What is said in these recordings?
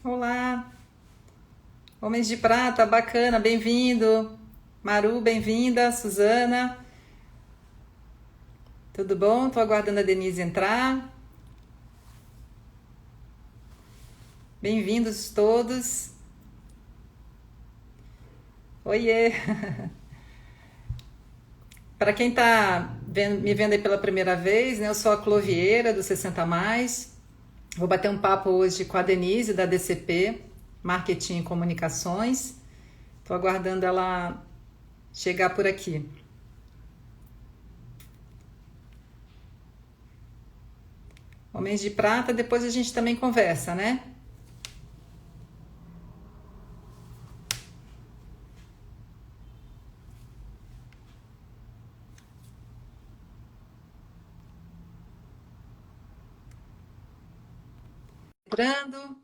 Olá, Homens de Prata, bacana, bem-vindo. Maru, bem-vinda. Suzana, tudo bom? Tô aguardando a Denise entrar. Bem-vindos todos. Oiê! Para quem está me vendo aí pela primeira vez, né, eu sou a Clovieira, do 60 Mais. Vou bater um papo hoje com a Denise, da DCP, Marketing e Comunicações. Estou aguardando ela chegar por aqui. Homens de Prata, depois a gente também conversa, né? Entrando.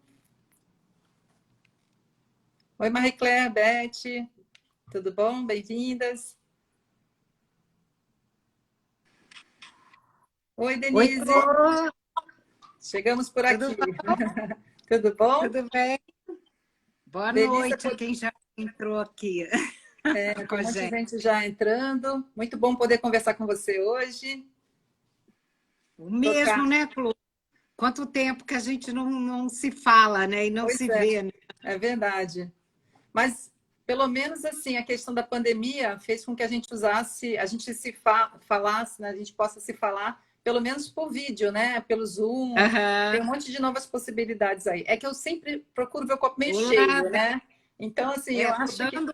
Oi, Marie-Claire, Beth, tudo bom? Bem-vindas. Oi, Oi, Denise, Clô, chegamos por tudo aqui. bom? Tudo bom? Tudo bem? Boa Denise, noite a quem já entrou aqui com tem a um monte de gente. gente já entrando. Muito bom poder conversar com você hoje. O Tocar. mesmo, né, Clô? Quanto tempo que a gente não se fala, né? E não Pois se é, vê, né? é verdade. Mas pelo menos assim, a questão da pandemia fez com que a gente usasse, a gente falasse, né? A gente possa se falar, pelo menos por vídeo, né? Pelo Zoom. Tem Aham. um monte de novas possibilidades aí. É que eu sempre procuro ver o copo meio Olá, cheio, né? Então, assim, eu estou acho que. dando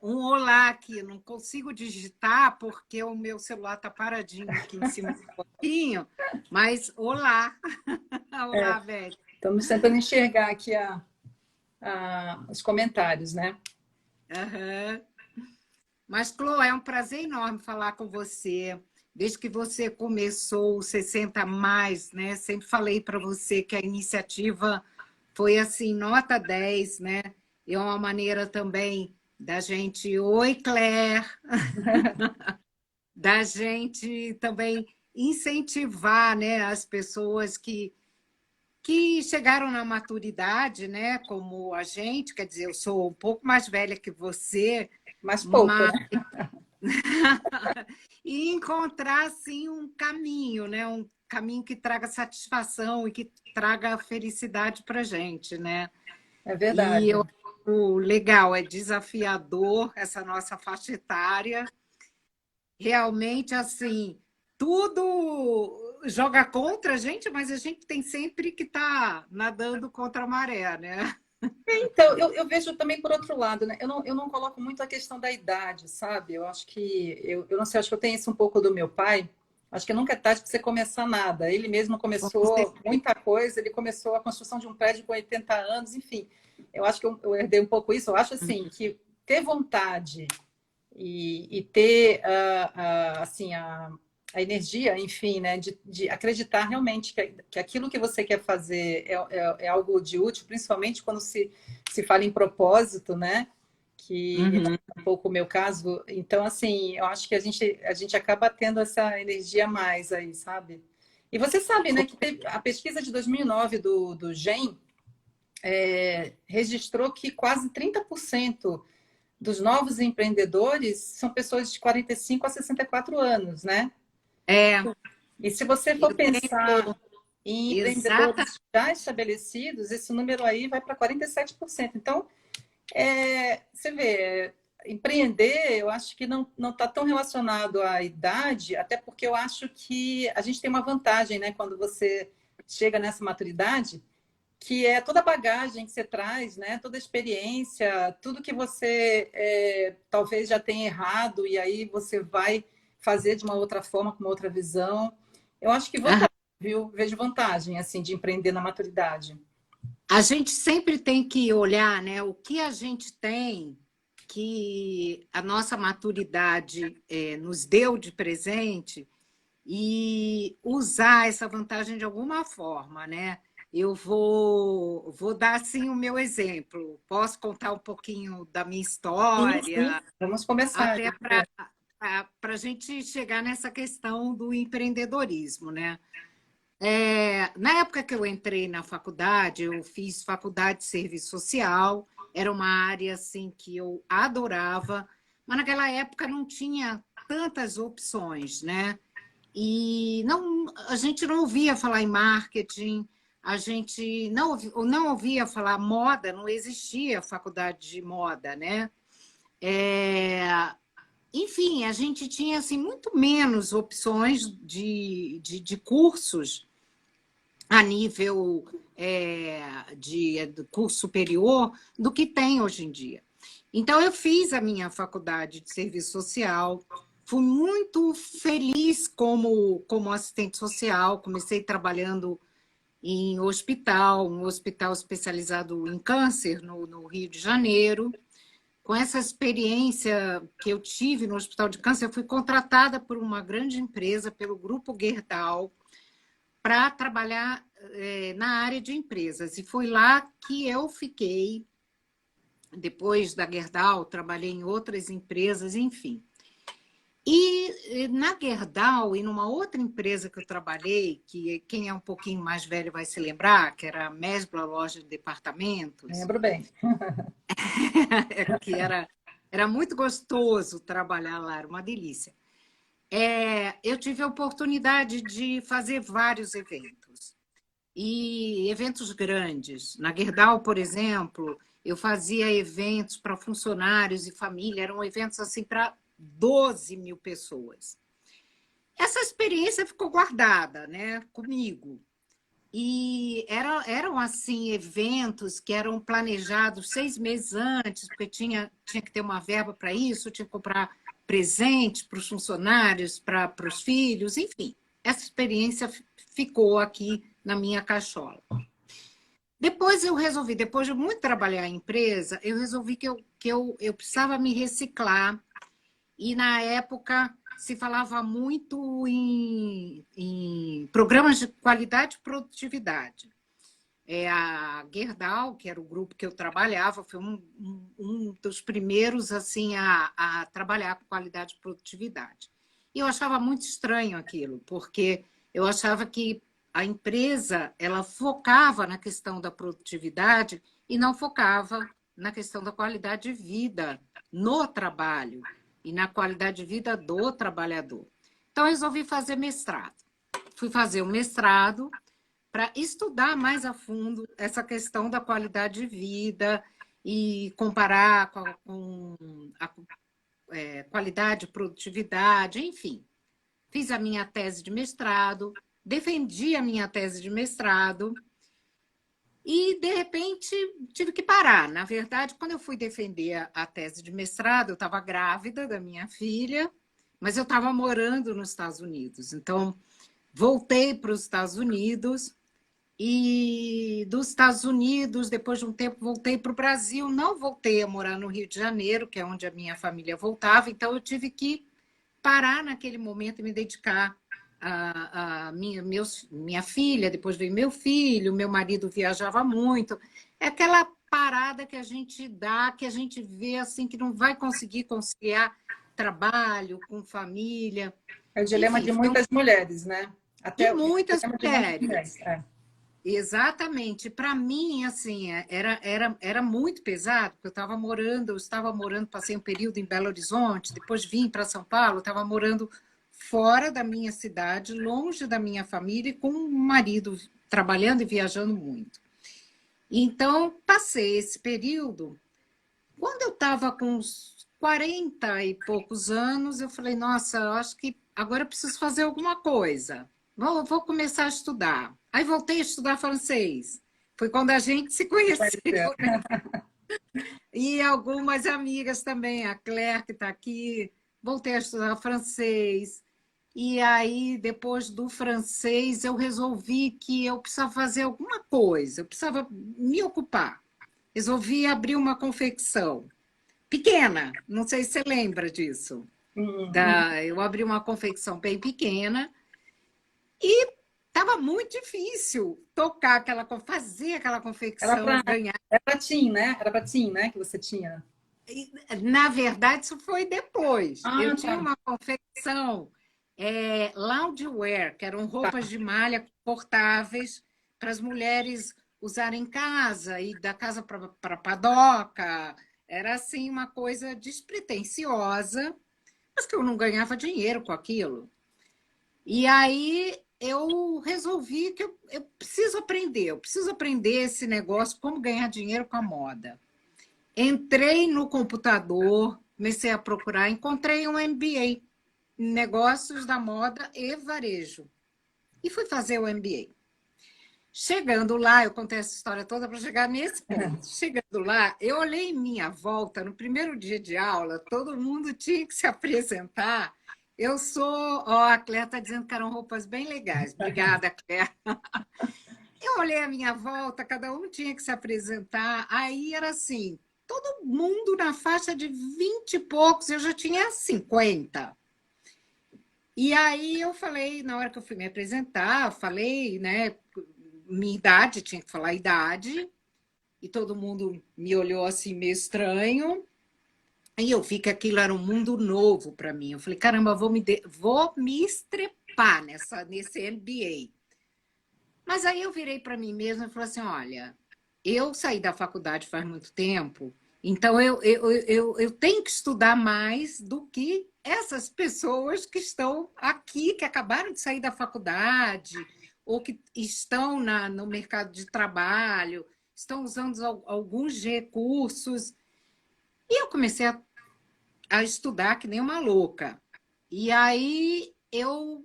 um olá aqui. Não consigo digitar porque o meu celular está paradinho aqui em cima do pouquinho. Mas olá. Olá, Beth. Estamos tentando enxergar aqui os comentários, né? Aham. Mas, Clô, é um prazer enorme falar com você. Desde que você começou o 60 mais, né? Sempre falei para você que a iniciativa foi assim, nota 10, né? E é uma maneira também da gente, oi, Claire, da gente também incentivar, né, as pessoas que chegaram na maturidade, né, como a gente, quer dizer, eu sou um pouco mais velha que você, Mas pouco, mas né? e encontrar assim um caminho, né? Um caminho que traga satisfação e que traga felicidade para a gente, né? É E verdade. eu acho legal, é desafiador essa nossa faixa etária. Realmente, assim, tudo joga contra a gente, mas a gente tem sempre que estar nadando contra a maré, né? Então, eu vejo também por outro lado, né? Eu não coloco muito a questão da idade, sabe? Eu acho que, eu não sei, acho que eu tenho isso um pouco do meu pai. Acho que nunca é tarde para você começar nada. Ele mesmo Com começou certeza. muita coisa, ele começou a construção de um prédio com 80 anos, enfim. Eu acho que eu herdei um pouco isso. Eu acho, assim, que ter vontade e ter assim, a energia, enfim, né, de acreditar realmente que aquilo que você quer fazer é algo de útil, principalmente quando se fala em propósito, né? Que Uhum. é um pouco o meu caso. Então, assim, eu acho que a gente acaba tendo essa energia a mais aí, sabe? E você sabe, né, que a pesquisa de 2009 do GEM registrou que quase 30% dos novos empreendedores são pessoas de 45 a 64 anos, né? É, E se você for eu pensar tenho em exata. empreendedores já estabelecidos, esse número aí vai para 47%. Então, você vê, empreender, eu acho que não está tão relacionado à idade, até porque eu acho que a gente tem uma vantagem, né? Quando você chega nessa maturidade, que é toda a bagagem que você traz, né? Toda a experiência, tudo que você talvez já tenha errado e aí você vai fazer de uma outra forma, com uma outra visão. Eu acho que vantagem, viu? Vejo vantagem assim de empreender na maturidade. A gente sempre tem que olhar, né, o que a gente tem que a nossa maturidade nos deu de presente e usar essa vantagem de alguma forma, né? Eu vou dar assim o meu exemplo. Posso contar um pouquinho da minha Sim, sim. história, Vamos começar. até para a gente chegar nessa questão do empreendedorismo, né? Na época que eu entrei na faculdade, eu fiz faculdade de serviço social, era uma área assim que eu adorava, mas naquela época não tinha tantas opções, né? E não, a gente não ouvia falar em marketing, a gente não ouvia falar moda, não existia faculdade de moda, né? É, enfim, a gente tinha assim, muito menos opções de cursos a nível de curso superior do que tem hoje em dia. Então, eu fiz a minha faculdade de serviço social, fui muito feliz como assistente social, comecei trabalhando em hospital, um hospital especializado em câncer no Rio de Janeiro. Com essa experiência que eu tive no Hospital de Câncer, eu fui contratada por uma grande empresa, pelo Grupo Gerdau, para trabalhar na área de empresas. E foi lá que eu fiquei. Depois da Gerdau, trabalhei em outras empresas, enfim. E na Gerdau e numa outra empresa que eu trabalhei, que quem é um pouquinho mais velho vai se lembrar, que era a Mesbla Loja de Departamentos, Lembro bem. que era muito gostoso trabalhar lá, era uma delícia. Eu tive a oportunidade de fazer vários eventos. E eventos grandes. Na Gerdau, por exemplo, eu fazia eventos para funcionários e família, eram eventos assim para 12 mil pessoas. Essa experiência ficou guardada, né, comigo. E eram assim eventos que eram planejados 6 meses antes, porque tinha que ter uma verba para isso, tinha que comprar presente para os funcionários, para os filhos, enfim. Essa experiência ficou aqui na minha cachola. Depois eu resolvi, depois de muito trabalhar em empresa, eu resolvi que eu precisava me reciclar. E na época se falava muito em programas de qualidade e produtividade. A Gerdau, que era o grupo que eu trabalhava, foi um dos primeiros assim, a trabalhar com qualidade e produtividade. E eu achava muito estranho aquilo, porque eu achava que a empresa ela focava na questão da produtividade e não focava na questão da qualidade de vida no trabalho e na qualidade de vida do trabalhador. Então, eu resolvi fazer mestrado. Fui fazer o mestrado para estudar mais a fundo essa questão da qualidade de vida e comparar com a qualidade, produtividade, enfim. Fiz a minha tese de mestrado, defendi a minha tese de mestrado e, de repente, tive que parar. Na verdade, quando eu fui defender a tese de mestrado, eu estava grávida da minha filha, mas eu estava morando nos Estados Unidos. Então, voltei para os Estados Unidos e dos Estados Unidos, depois de um tempo, voltei para o Brasil. Não voltei a morar no Rio de Janeiro, que é onde a minha família voltava, então eu tive que parar naquele momento e me dedicar à minha filha, depois veio meu filho, meu marido viajava muito. É aquela parada que a gente dá, que a gente vê assim que não vai conseguir conciliar trabalho com família. É o dilema Enfim, de foi muitas mulheres, né? de Até o muitas dilema de muitas mulheres. mulheres. É. Exatamente. Para mim, assim, era muito pesado, porque eu estava morando, passei um período em Belo Horizonte, depois vim para São Paulo, estava morando fora da minha cidade, longe da minha família, e com um marido trabalhando e viajando muito. Então, passei esse período. Quando eu estava com uns 40 e poucos anos, eu falei, nossa, eu acho que agora eu preciso fazer alguma coisa. Vou começar a estudar. Aí voltei a estudar francês. Foi quando a gente se conheceu, né? E algumas amigas também, a Claire, que está aqui. Voltei a estudar francês. E aí, depois do francês, eu resolvi que eu precisava fazer alguma coisa, eu precisava me ocupar. Resolvi abrir uma confecção pequena, não sei se você lembra disso. Eu abri uma confecção bem pequena e estava muito difícil tocar fazer aquela Era confecção, para ganhar. era Tim, né? Era para Tim, né? Que você tinha. Na verdade, isso foi depois. Eu Ah, tinha tá. uma confecção loungewear, que eram Tá. roupas de malha confortáveis para as mulheres usarem em casa, e da casa para a padoca. Era assim uma coisa despretensiosa, mas que eu não ganhava dinheiro com aquilo. E aí eu resolvi que eu eu preciso aprender esse negócio, como ganhar dinheiro com a moda. Entrei no computador, comecei a procurar, encontrei um MBA, Negócios da Moda e Varejo, e fui fazer o MBA. Chegando lá, eu contei essa história toda para chegar nesse ponto. Chegando lá, eu olhei em minha volta, no primeiro dia de aula, todo mundo tinha que se apresentar. Eu sou... Ó, a Claire está dizendo que eram roupas bem legais. Obrigada, Claire. Eu olhei a minha volta, cada um tinha que se apresentar. Aí era assim, todo mundo na faixa de 20 e poucos, eu já tinha 50. E aí eu falei, na hora que eu fui me apresentar, falei, né, minha idade, tinha que falar a idade, e todo mundo me olhou assim meio estranho. E eu vi que aquilo era um mundo novo para mim. Eu falei, caramba, vou me estrepar nesse MBA. Mas aí eu virei para mim mesma e falei assim, olha, eu saí da faculdade faz muito tempo, então eu tenho que estudar mais do que essas pessoas que estão aqui, que acabaram de sair da faculdade, ou que estão no mercado de trabalho, estão usando alguns recursos. E eu comecei a estudar que nem uma louca. E aí eu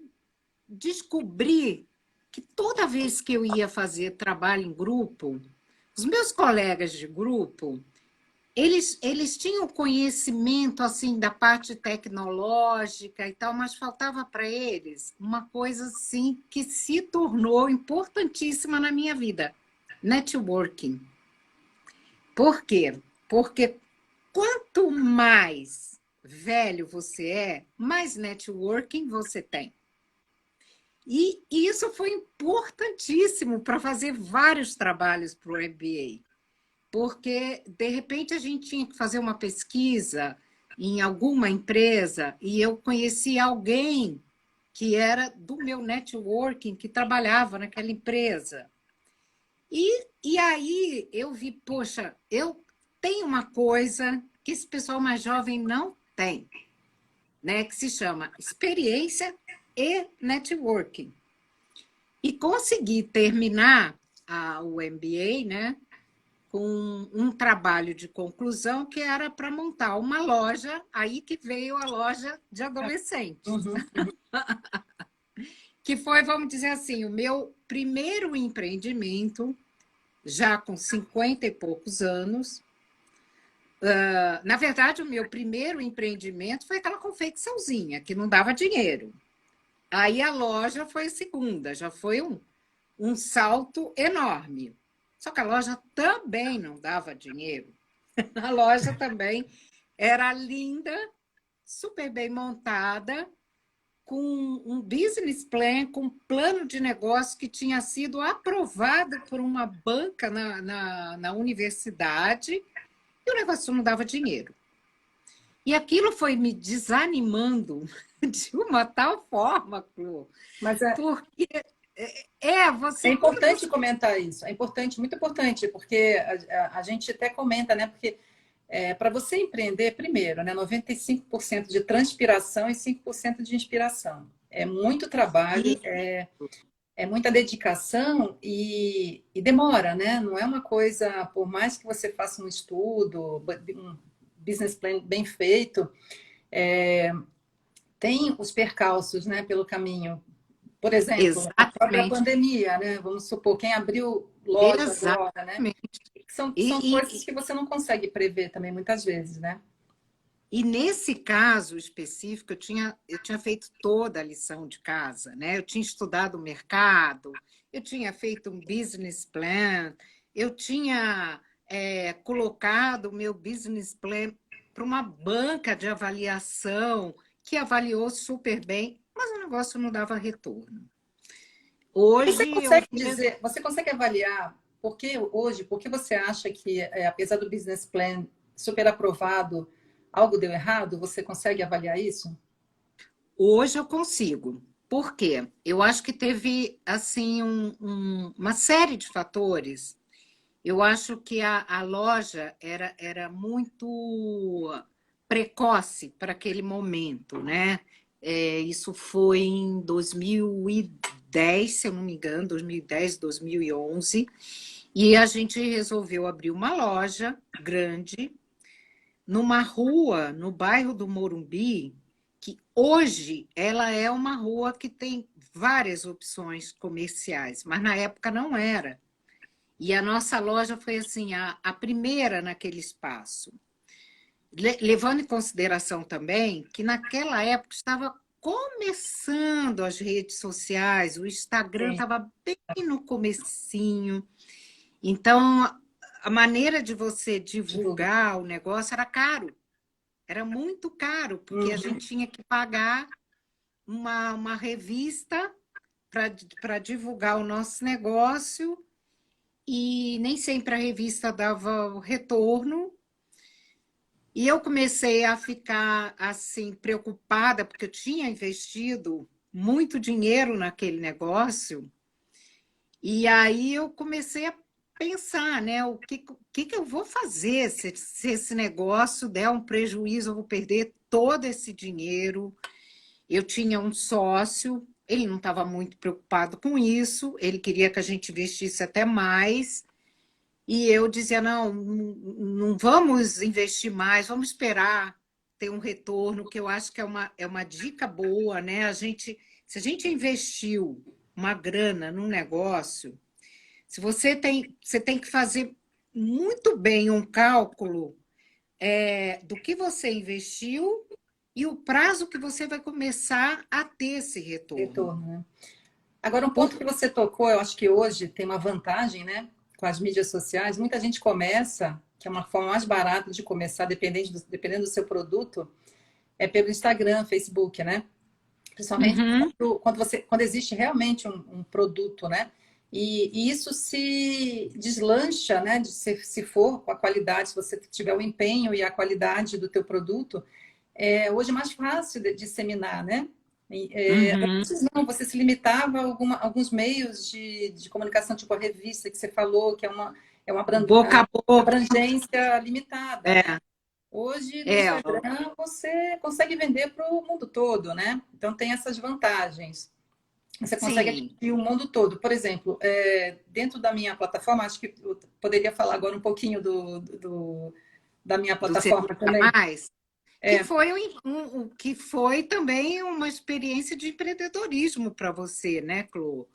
descobri que toda vez que eu ia fazer trabalho em grupo, os meus colegas de grupo, eles tinham conhecimento assim da parte tecnológica e tal, mas faltava para eles uma coisa assim que se tornou importantíssima na minha vida: networking. Por quê? Porque quanto mais velho você é, mais networking você tem. E isso foi importantíssimo para fazer vários trabalhos para o MBA, porque, de repente, a gente tinha que fazer uma pesquisa em alguma empresa e eu conheci alguém que era do meu networking, que trabalhava naquela empresa. E aí eu vi, poxa, eu tenho uma coisa que esse pessoal mais jovem não tem, né, que se chama experiência e networking. E consegui terminar o MBA, né, com um trabalho de conclusão que era para montar uma loja, aí que veio a loja de adolescentes, Uhum. que foi, vamos dizer assim, o meu primeiro empreendimento, já com 50 e poucos anos. Na verdade, o meu primeiro empreendimento foi aquela confecçãozinha, que não dava dinheiro. Aí a loja foi a segunda, já foi um salto enorme. Só que a loja também não dava dinheiro. A loja também era linda, super bem montada, com um business plan, com um plano de negócio que tinha sido aprovado por uma banca na universidade, e o negócio não dava dinheiro. E aquilo foi me desanimando de uma tal forma, Clô, Mas porque é você, quando importante você... comentar isso, é importante, muito importante, porque a gente até comenta, né? Porque para você empreender, primeiro, né, 95% de transpiração e 5% de inspiração. É muito trabalho, é muita dedicação e demora, né? Não é uma coisa, por mais que você faça um estudo, um business plan bem feito, tem os percalços, né, pelo caminho. Por exemplo, a própria Exatamente, pandemia, né? Vamos supor, quem abriu loja agora, né? exatamente. São coisas E, que você não consegue prever também, muitas vezes, né? E nesse caso específico, eu tinha feito toda a lição de casa, né? Eu tinha estudado o mercado, eu tinha feito um business plan, eu tinha colocado o meu business plan para uma banca de avaliação que avaliou super bem, mas o negócio não dava retorno. Você Hoje eu consegue dizer, você consegue avaliar por que hoje, por que você acha que, apesar do business plan super aprovado, algo deu errado? Você consegue avaliar isso? Hoje eu consigo. Por quê? Eu acho que teve assim uma série de fatores. Eu acho que a loja era muito precoce para aquele momento, né? Isso foi em 2010, se eu não me engano, 2010, 2011, e a gente resolveu abrir uma loja grande numa rua, no bairro do Morumbi, que hoje ela é uma rua que tem várias opções comerciais, mas na época não era. E a nossa loja foi assim a primeira naquele espaço. Levando em consideração também que naquela época estava começando as redes sociais, o Instagram Sim. estava bem no comecinho. Então, a maneira de você Divulga. divulgar o negócio era caro. Era muito caro, porque a Uhum. gente tinha que pagar uma revista para divulgar o nosso negócio e nem sempre a revista dava o retorno. E eu comecei a ficar assim preocupada, porque eu tinha investido muito dinheiro naquele negócio, e aí eu comecei a pensar, né, o que eu vou fazer se esse negócio der um prejuízo, eu vou perder todo esse dinheiro. Eu tinha um sócio, ele não estava muito preocupado com isso, ele queria que a gente investisse até mais. E eu dizia, não vamos investir mais, vamos esperar ter um retorno, que eu acho que é uma dica boa, né? Se a gente investiu uma grana num negócio, se você tem que fazer muito bem um cálculo do que você investiu e o prazo que você vai começar a ter esse retorno. Retorno, né? Agora, um ponto Por... que você tocou, eu acho que hoje tem uma vantagem, né? Com as mídias sociais, muita gente começa, que é uma forma mais barata de começar, dependendo do seu produto, é pelo Instagram, Facebook, né? Principalmente Uhum. quando existe realmente um produto, né? E isso se deslancha, né? Se for com a qualidade, se você tiver o empenho e a qualidade do teu produto, hoje é mais fácil de disseminar, né? Uhum. Antes não, você se limitava a alguns meios de comunicação, tipo a revista que você falou, que é uma Boca a boca. abrangência limitada, né? É, Hoje, no é, Instagram, você consegue vender para o mundo todo, né? Então, tem essas vantagens. Você consegue sim. atingir o mundo todo. Por exemplo, dentro da minha plataforma, acho que eu poderia falar agora um pouquinho da minha Do plataforma Seduza também. Mais, que É, foi, que foi também uma experiência de empreendedorismo para você, né, Clô?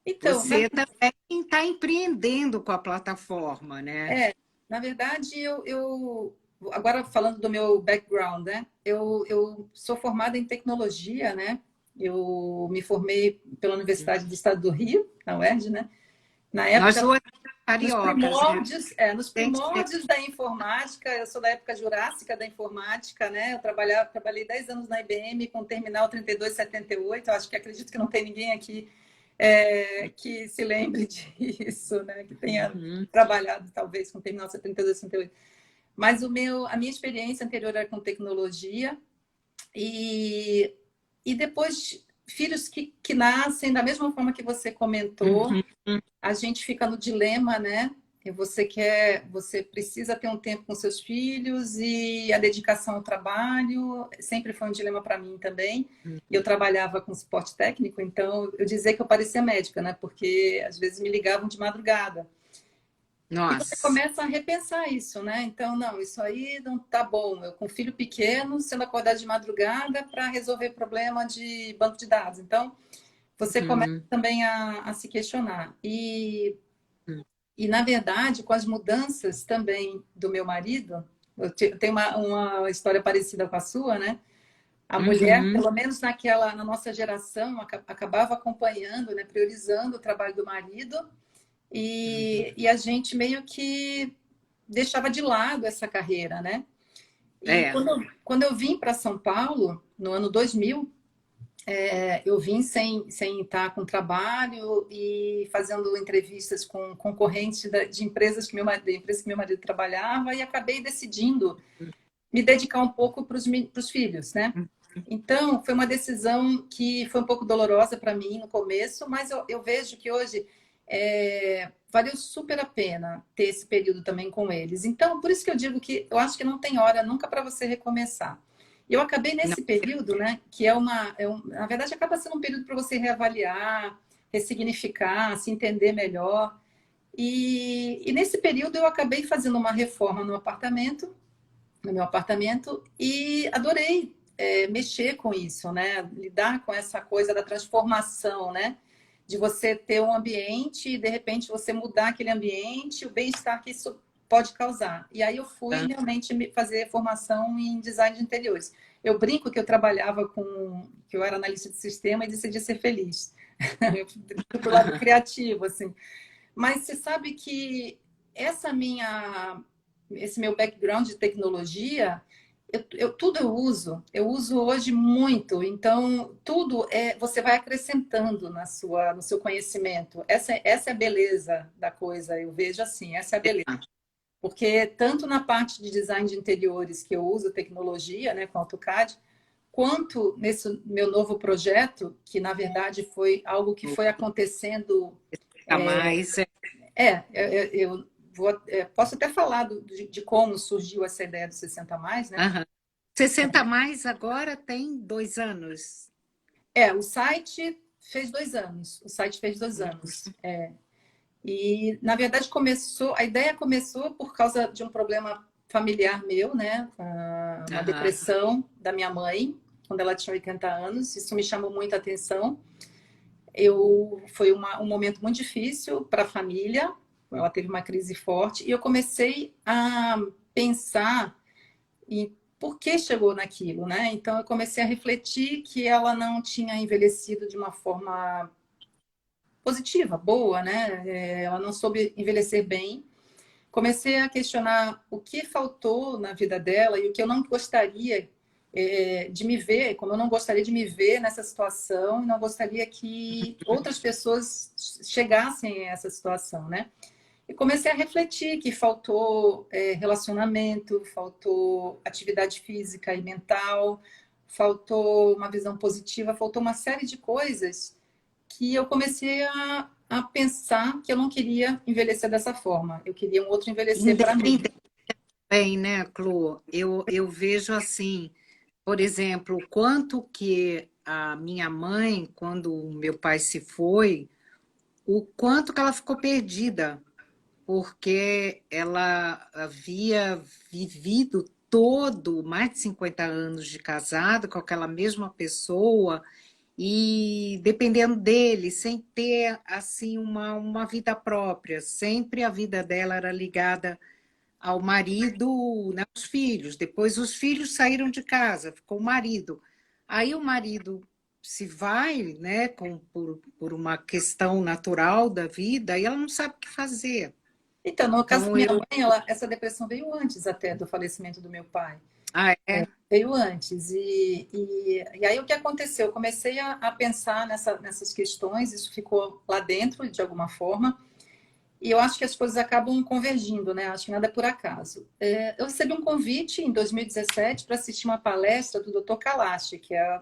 então, Você também está empreendendo com a plataforma, né? na verdade, agora falando do meu background, né? Eu sou formada em tecnologia, né? Eu me formei pela Universidade do Estado do Rio, na UERJ, né? Na Nós época, duas cariocas, né? nos Gente, primórdios da informática, eu sou da época jurássica da informática, né? Trabalhei 10 anos na IBM com o terminal 3278. Eu acho que acredito que não tem ninguém aqui que se lembre disso, né? Que tenha uhum. trabalhado talvez com o terminal 3278. Mas a minha experiência anterior era com tecnologia e, e depois filhos que nascem da mesma forma que você comentou, Uhum. a gente fica no dilema, né? Que você precisa ter um tempo com seus filhos e a dedicação ao trabalho sempre foi um dilema para mim também. Eu trabalhava com suporte técnico, então eu dizia que eu parecia médica, né? Porque às vezes me ligavam de madrugada. E você Nossa, começa a repensar isso, né? Então, não, isso aí não tá bom. Eu com filho pequeno, sendo acordado de madrugada para resolver problema de banco de dados. Então, você começa uhum. também a se questionar. Na verdade, com as mudanças também do meu marido, eu tenho uma história parecida com a sua, né? A mulher, Uhum. pelo menos na nossa geração, acabava acompanhando, né? Priorizando o trabalho do marido e a gente meio que deixava de lado essa carreira, né? E É. quando eu vim para São Paulo, no ano 2000, eu vim sem estar com trabalho e fazendo entrevistas com concorrentes de empresas de empresas que meu marido trabalhava e acabei decidindo me dedicar um pouco para os filhos, né? Então, foi uma decisão que foi um pouco dolorosa para mim no começo, mas eu vejo que hoje valeu super a pena ter esse período também com eles. Então, por isso que eu digo que eu acho que não tem hora nunca para você recomeçar. E eu acabei Não. nesse período, né, que na verdade, acaba sendo um período para você reavaliar, ressignificar, se entender melhor. E nesse período eu acabei fazendo uma reforma no meu apartamento, e adorei mexer com isso, né? Lidar com essa coisa da transformação, né? De você ter um ambiente e, de repente, você mudar aquele ambiente, o bem-estar que isso pode causar. E aí eu fui Tá? realmente fazer formação em design de interiores. Eu brinco que eu trabalhava que eu era analista de sistema e decidi ser feliz. Eu fui pro lado criativo, assim. Mas você sabe que esse meu background de tecnologia, tudo eu uso hoje muito. Então, tudo você vai acrescentando no seu conhecimento. Essa é a beleza da coisa, eu vejo assim, essa é a beleza. Porque tanto na parte de design de interiores, que eu uso tecnologia, né, com AutoCAD, quanto nesse meu novo projeto, que na verdade foi algo que foi acontecendo. A mais. Posso até falar de como surgiu essa ideia do 60 mais, né? Aham. 60 mais agora tem 2 anos. O site fez 2 anos. O site fez 2 anos. E, na verdade, a ideia começou por causa de um problema familiar meu, né? Uma Aham. depressão da minha mãe, quando ela tinha 80 anos. Isso me chamou muita atenção. Foi um momento muito difícil para a família. Ela teve uma crise forte. E eu comecei a pensar em por que chegou naquilo, né? Então, eu comecei a refletir que ela não tinha envelhecido de uma forma positiva, boa, né? Ela não soube envelhecer bem. Comecei a questionar o que faltou na vida dela e o que eu não gostaria de me ver, como eu não gostaria de me ver nessa situação, e não gostaria que outras pessoas chegassem a essa situação, né? E comecei a refletir que faltou relacionamento, faltou atividade física e mental, faltou uma visão positiva, faltou uma série de coisas que eu comecei a pensar que eu não queria envelhecer dessa forma. Eu queria um outro envelhecer para mim. Independente bem, né, Clu? Eu vejo assim, por exemplo, o quanto que a minha mãe, quando o meu pai se foi, o quanto que ela ficou perdida, porque ela havia vivido mais de 50 anos de casado com aquela mesma pessoa e dependendo dele, sem ter assim uma vida própria. Sempre a vida dela era ligada ao marido, né, aos filhos. Depois os filhos saíram de casa, ficou o marido. Aí o marido se vai, né, por uma questão natural da vida, e ela não sabe o que fazer. Então, no caso da Então minha eu. mãe, essa depressão veio antes até do falecimento do meu pai. Ah, é? Veio antes. E aí o que aconteceu? Eu comecei a pensar nessas questões, isso ficou lá dentro de alguma forma. E eu acho que as coisas acabam convergindo, né? Acho que nada é por acaso. Eu recebi um convite em 2017 para assistir uma palestra do Dr. Kalash, que é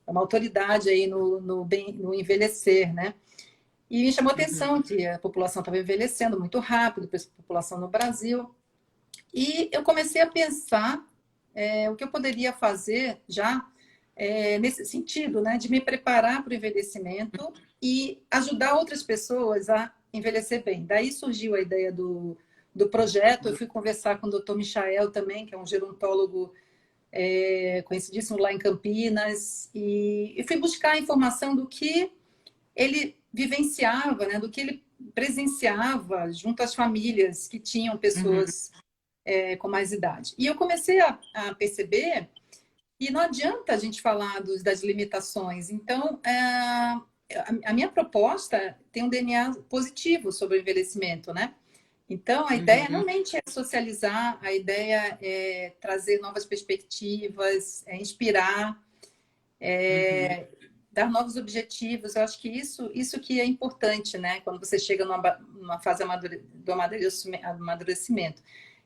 uma autoridade aí no envelhecer, né? E me chamou a Uhum. atenção que a população estava envelhecendo muito rápido, a população no Brasil. E eu comecei a pensar o que eu poderia fazer já nesse sentido, né, de me preparar para o envelhecimento e ajudar outras pessoas a envelhecer bem. Daí surgiu a ideia do projeto. Eu fui conversar com o Dr. Michael também, que é um gerontólogo conhecidíssimo lá em Campinas, e fui buscar a informação do que ele vivenciava, né, do que ele presenciava junto às famílias que tinham Uhum. pessoas com mais idade. E eu comecei a perceber que não adianta a gente falar das limitações. Então, a minha proposta tem um DNA positivo sobre o envelhecimento, né? Então, a ideia Uhum. realmente é socializar, a ideia é trazer novas perspectivas, é inspirar, Uhum. dar novos objetivos. Eu acho que isso que é importante, né? Quando você chega numa fase do amadurecimento.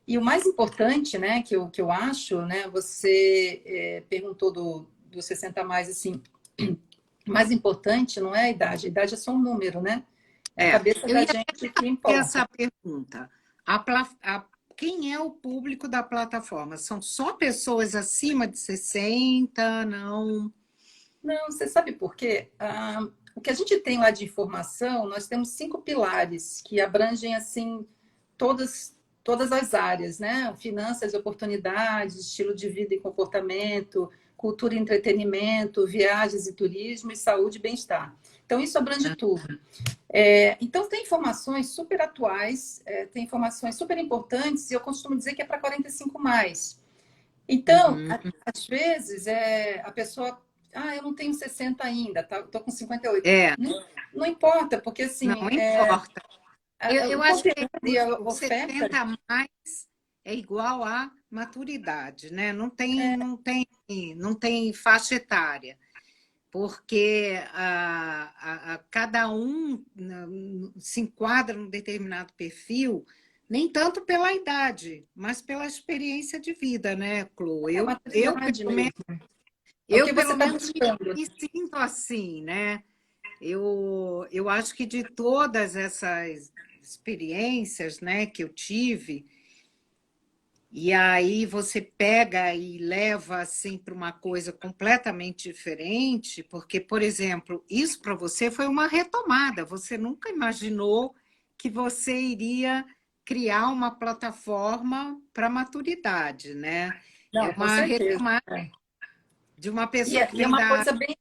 E o mais importante, né, que eu acho, né, você perguntou do 60 a mais, assim, o mais importante não é a idade é só um número, né? É a cabeça Eu da ia gente que ter importa. essa pergunta. Quem é o público da plataforma? São só pessoas acima de 60? Não? Não, você sabe por quê? O que a gente tem lá de informação, nós temos 5 pilares que abrangem, assim, todas as áreas, né? Finanças e oportunidades, estilo de vida e comportamento, cultura e entretenimento, viagens e turismo, e saúde e bem-estar. Então, isso abrange tudo. Então, tem informações super atuais, tem informações super importantes, e eu costumo dizer que é para 45 mais. Então, Uhum. às vezes, a pessoa, eu não tenho 60 ainda, tá? Estou com 58. É, Não, não importa, porque não assim, importa. Eu o acho que conteúdo e a o oferta, 70 a mais é igual à maturidade, né? Não tem faixa etária, porque cada um se enquadra num determinado perfil, nem tanto pela idade, mas pela experiência de vida, né, Clo? é maturidade mesmo. É o que você Pelo está menos buscando. me sinto assim, né? Eu acho que de todas essas experiências, né, que eu tive, e aí você pega e leva assim para uma coisa completamente diferente, porque, por exemplo, isso para você foi uma retomada. Você nunca imaginou que você iria criar uma plataforma para maturidade, né? É Não, com uma certeza. retomada É. de uma E, pessoa é, que e é vem uma da. coisa bem,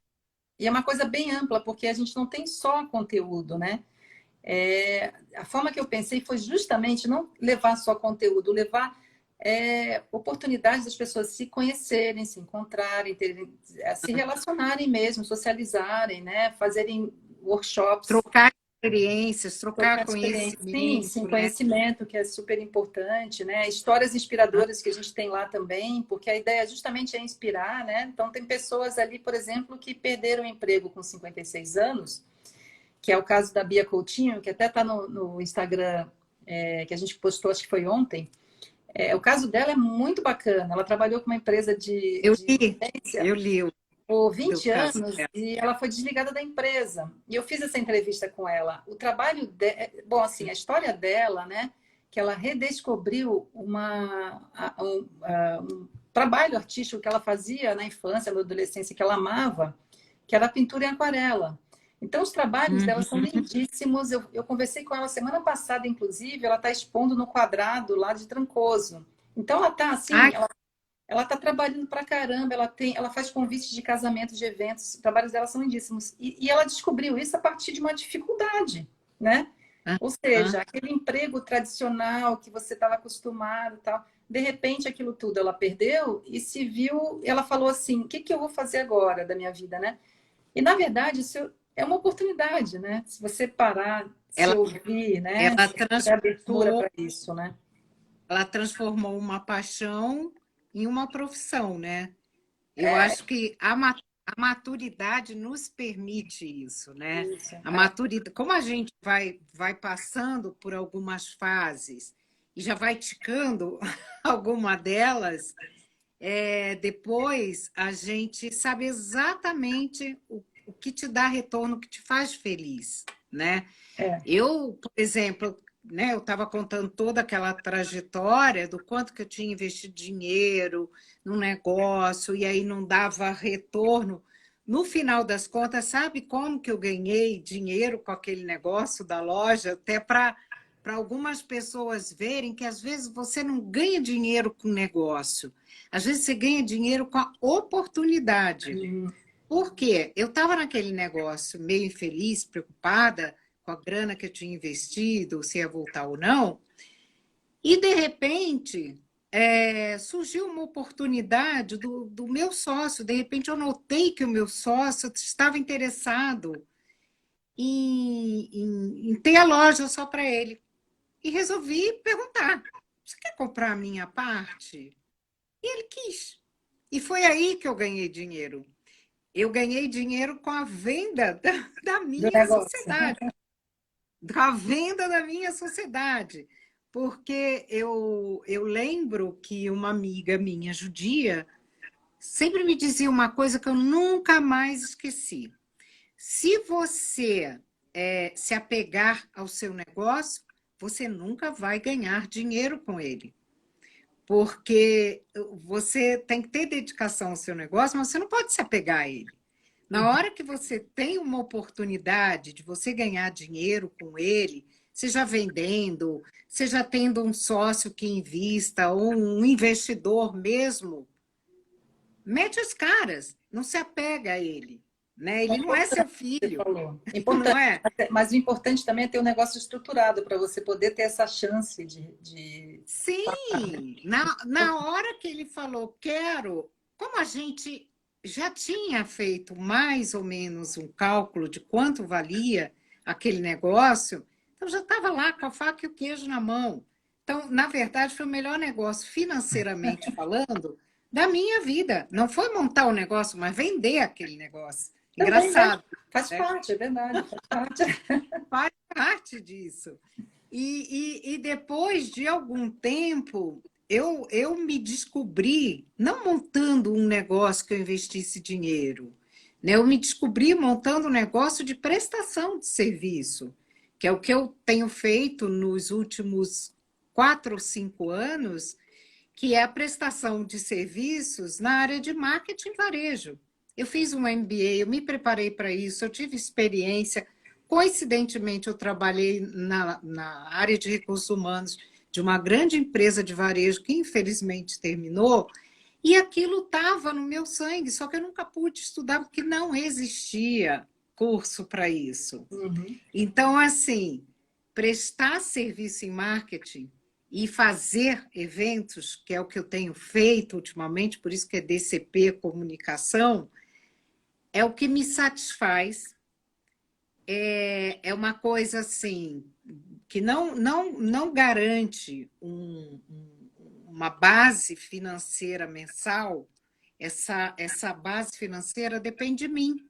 e é uma coisa bem ampla, porque a gente não tem só conteúdo, né? A forma que eu pensei foi justamente não levar só conteúdo, levar oportunidades das pessoas se conhecerem, se encontrarem, se relacionarem mesmo, socializarem, né? Fazerem workshops, Trocar experiências, trocar trocar experiência. Sim, conhecimento, sim, né? conhecimento, que é super importante, né? Histórias inspiradoras que a gente tem lá também, porque a ideia justamente é inspirar, né? Então, tem pessoas ali, por exemplo, que perderam o emprego com 56 anos, que é o caso da Bia Coutinho, que até está no Instagram, que a gente postou, acho que foi ontem. O caso dela é muito bacana. Ela trabalhou com uma empresa Eu de li, inteligência eu li por do 20 caso anos dela. e ela foi desligada da empresa. E eu fiz essa entrevista com ela. O trabalho bom, assim, a história dela, né, que ela redescobriu um trabalho artístico que ela fazia na infância, na adolescência, que ela amava, que era a pintura em aquarela. Então, os trabalhos dela são Uhum. lindíssimos. Eu conversei com ela semana passada, inclusive, ela está expondo no Quadrado, lá de Trancoso. Então, ela está Ai, assim, ela está trabalhando pra caramba, ela faz convites de casamento, de eventos, os trabalhos dela são lindíssimos. E ela descobriu isso a partir de uma dificuldade, né? Ou aham. seja, aquele emprego tradicional que você estava acostumado e tal, de repente aquilo tudo ela perdeu e se viu, ela falou assim, o que que eu vou fazer agora da minha vida, né? E na verdade isso é uma oportunidade, né? Se você parar, se Ela, ouvir, né? ela Se tiver abertura transformou, para isso, né? ela transformou uma paixão em uma profissão, né? Eu É acho que a maturidade nos permite isso, né? isso. A maturidade, como a gente vai passando por algumas fases e já vai ticando alguma delas, depois a gente sabe exatamente o que te dá retorno, o que te faz feliz, né? É. Eu, por exemplo, né, eu estava contando toda aquela trajetória do quanto que eu tinha investido dinheiro num negócio e aí não dava retorno. No final das contas, sabe como que eu ganhei dinheiro com aquele negócio da loja? Até para algumas pessoas verem que às vezes você não ganha dinheiro com negócio, às vezes você ganha dinheiro com a oportunidade. Hum. Por quê? Eu estava naquele negócio meio infeliz, preocupada com a grana que eu tinha investido, se ia voltar ou não, e de repente surgiu uma oportunidade do meu sócio. De repente eu notei que o meu sócio estava interessado em ter a loja só para ele. E resolvi perguntar: você quer comprar a minha parte? E ele quis. E foi aí que eu ganhei dinheiro. Eu ganhei dinheiro com a venda da Do minha negócio. sociedade, com a venda da minha sociedade. porque eu lembro que uma amiga minha judia sempre me dizia uma coisa que eu nunca mais esqueci. Se você se apegar ao seu negócio, você nunca vai ganhar dinheiro com ele. Porque você tem que ter dedicação ao seu negócio, mas você não pode se apegar a ele. Na hora que você tem uma oportunidade de você ganhar dinheiro com ele, seja vendendo, seja tendo um sócio que invista ou um investidor mesmo, mete as caras, não se apega a ele. Né? É Ele não é importante, seu você filho, falou. não Importante, é? mas o importante também é ter um negócio estruturado para você poder ter essa chance de... Sim, na hora que ele falou quero, como a gente já tinha feito mais ou menos um cálculo de quanto valia aquele negócio, então já estava lá com a faca e o queijo na mão. Então, na verdade, foi o melhor negócio financeiramente falando da minha vida. Não foi montar o negócio, mas vender aquele negócio. Também, né? Engraçado, Faz né? parte, é verdade, faz parte. Faz parte disso. E depois de algum tempo, eu me descobri, não montando um negócio que eu investisse dinheiro, né? Eu me descobri montando um negócio de prestação de serviço, que é o que eu tenho feito nos últimos 4 ou 5 anos, que é a prestação de serviços na área de marketing e varejo. Eu fiz um MBA, eu me preparei para isso, eu tive experiência. Coincidentemente, eu trabalhei na área de recursos humanos de uma grande empresa de varejo que, infelizmente, terminou, e aquilo estava no meu sangue, só que eu nunca pude estudar porque não existia curso para isso. Uhum. Então, assim, prestar serviço em marketing e fazer eventos, que é o que eu tenho feito ultimamente, por isso que é DCP Comunicação, é o que me satisfaz. É uma coisa assim que não garante uma base financeira mensal. Essa base financeira depende de mim,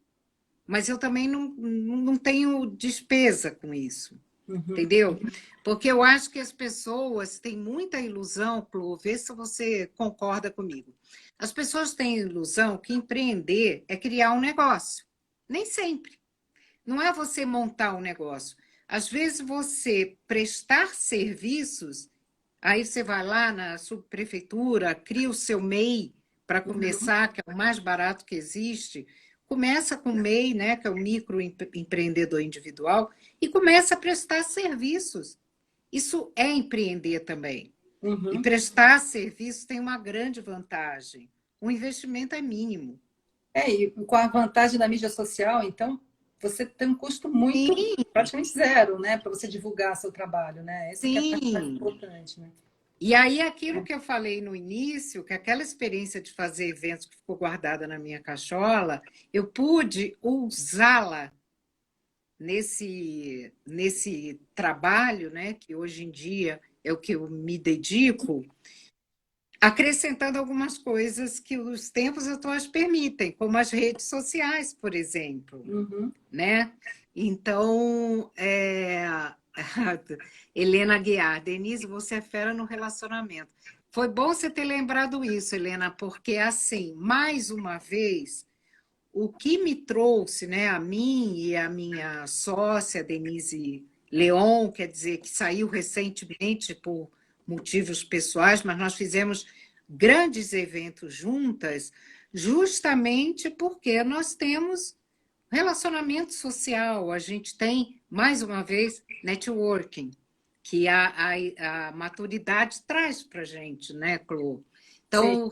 mas eu também não tenho despesa com isso. Uhum. Entendeu? Porque eu acho que as pessoas têm muita ilusão, Clô, vê se você concorda comigo. As pessoas têm a ilusão que empreender é criar um negócio. Nem sempre. Não é você montar um negócio. Às vezes você prestar serviços, aí você vai lá na subprefeitura, cria o seu MEI para Uhum. começar, que é o mais barato que existe. Começa com o MEI, né, que é o microempreendedor individual, e começa a prestar serviços. Isso é empreender também. E Uhum. prestar serviços tem uma grande vantagem. O investimento é mínimo. E com a vantagem da mídia social, então, você tem um custo muito, Sim, praticamente zero, né, para você divulgar seu trabalho, né? Esse que é a parte mais sim. importante, né? E aí, aquilo que eu falei no início, que aquela experiência de fazer eventos que ficou guardada na minha cachola, eu pude usá-la nesse trabalho, né, que hoje em dia é o que eu me dedico, acrescentando algumas coisas que os tempos atuais permitem, como as redes sociais, por exemplo, Uhum. né? Então, Helena Aguiar, Denise, você é fera no relacionamento. Foi bom você ter lembrado isso, Helena, porque, assim, mais uma vez, o que me trouxe, né, a mim e a minha sócia, Denise Leon, quer dizer, que saiu recentemente por motivos pessoais, mas nós fizemos grandes eventos juntas, justamente porque nós temos relacionamento social, a gente tem, mais uma vez, networking, que a maturidade traz para a gente, né, Clô? Sim. Então, o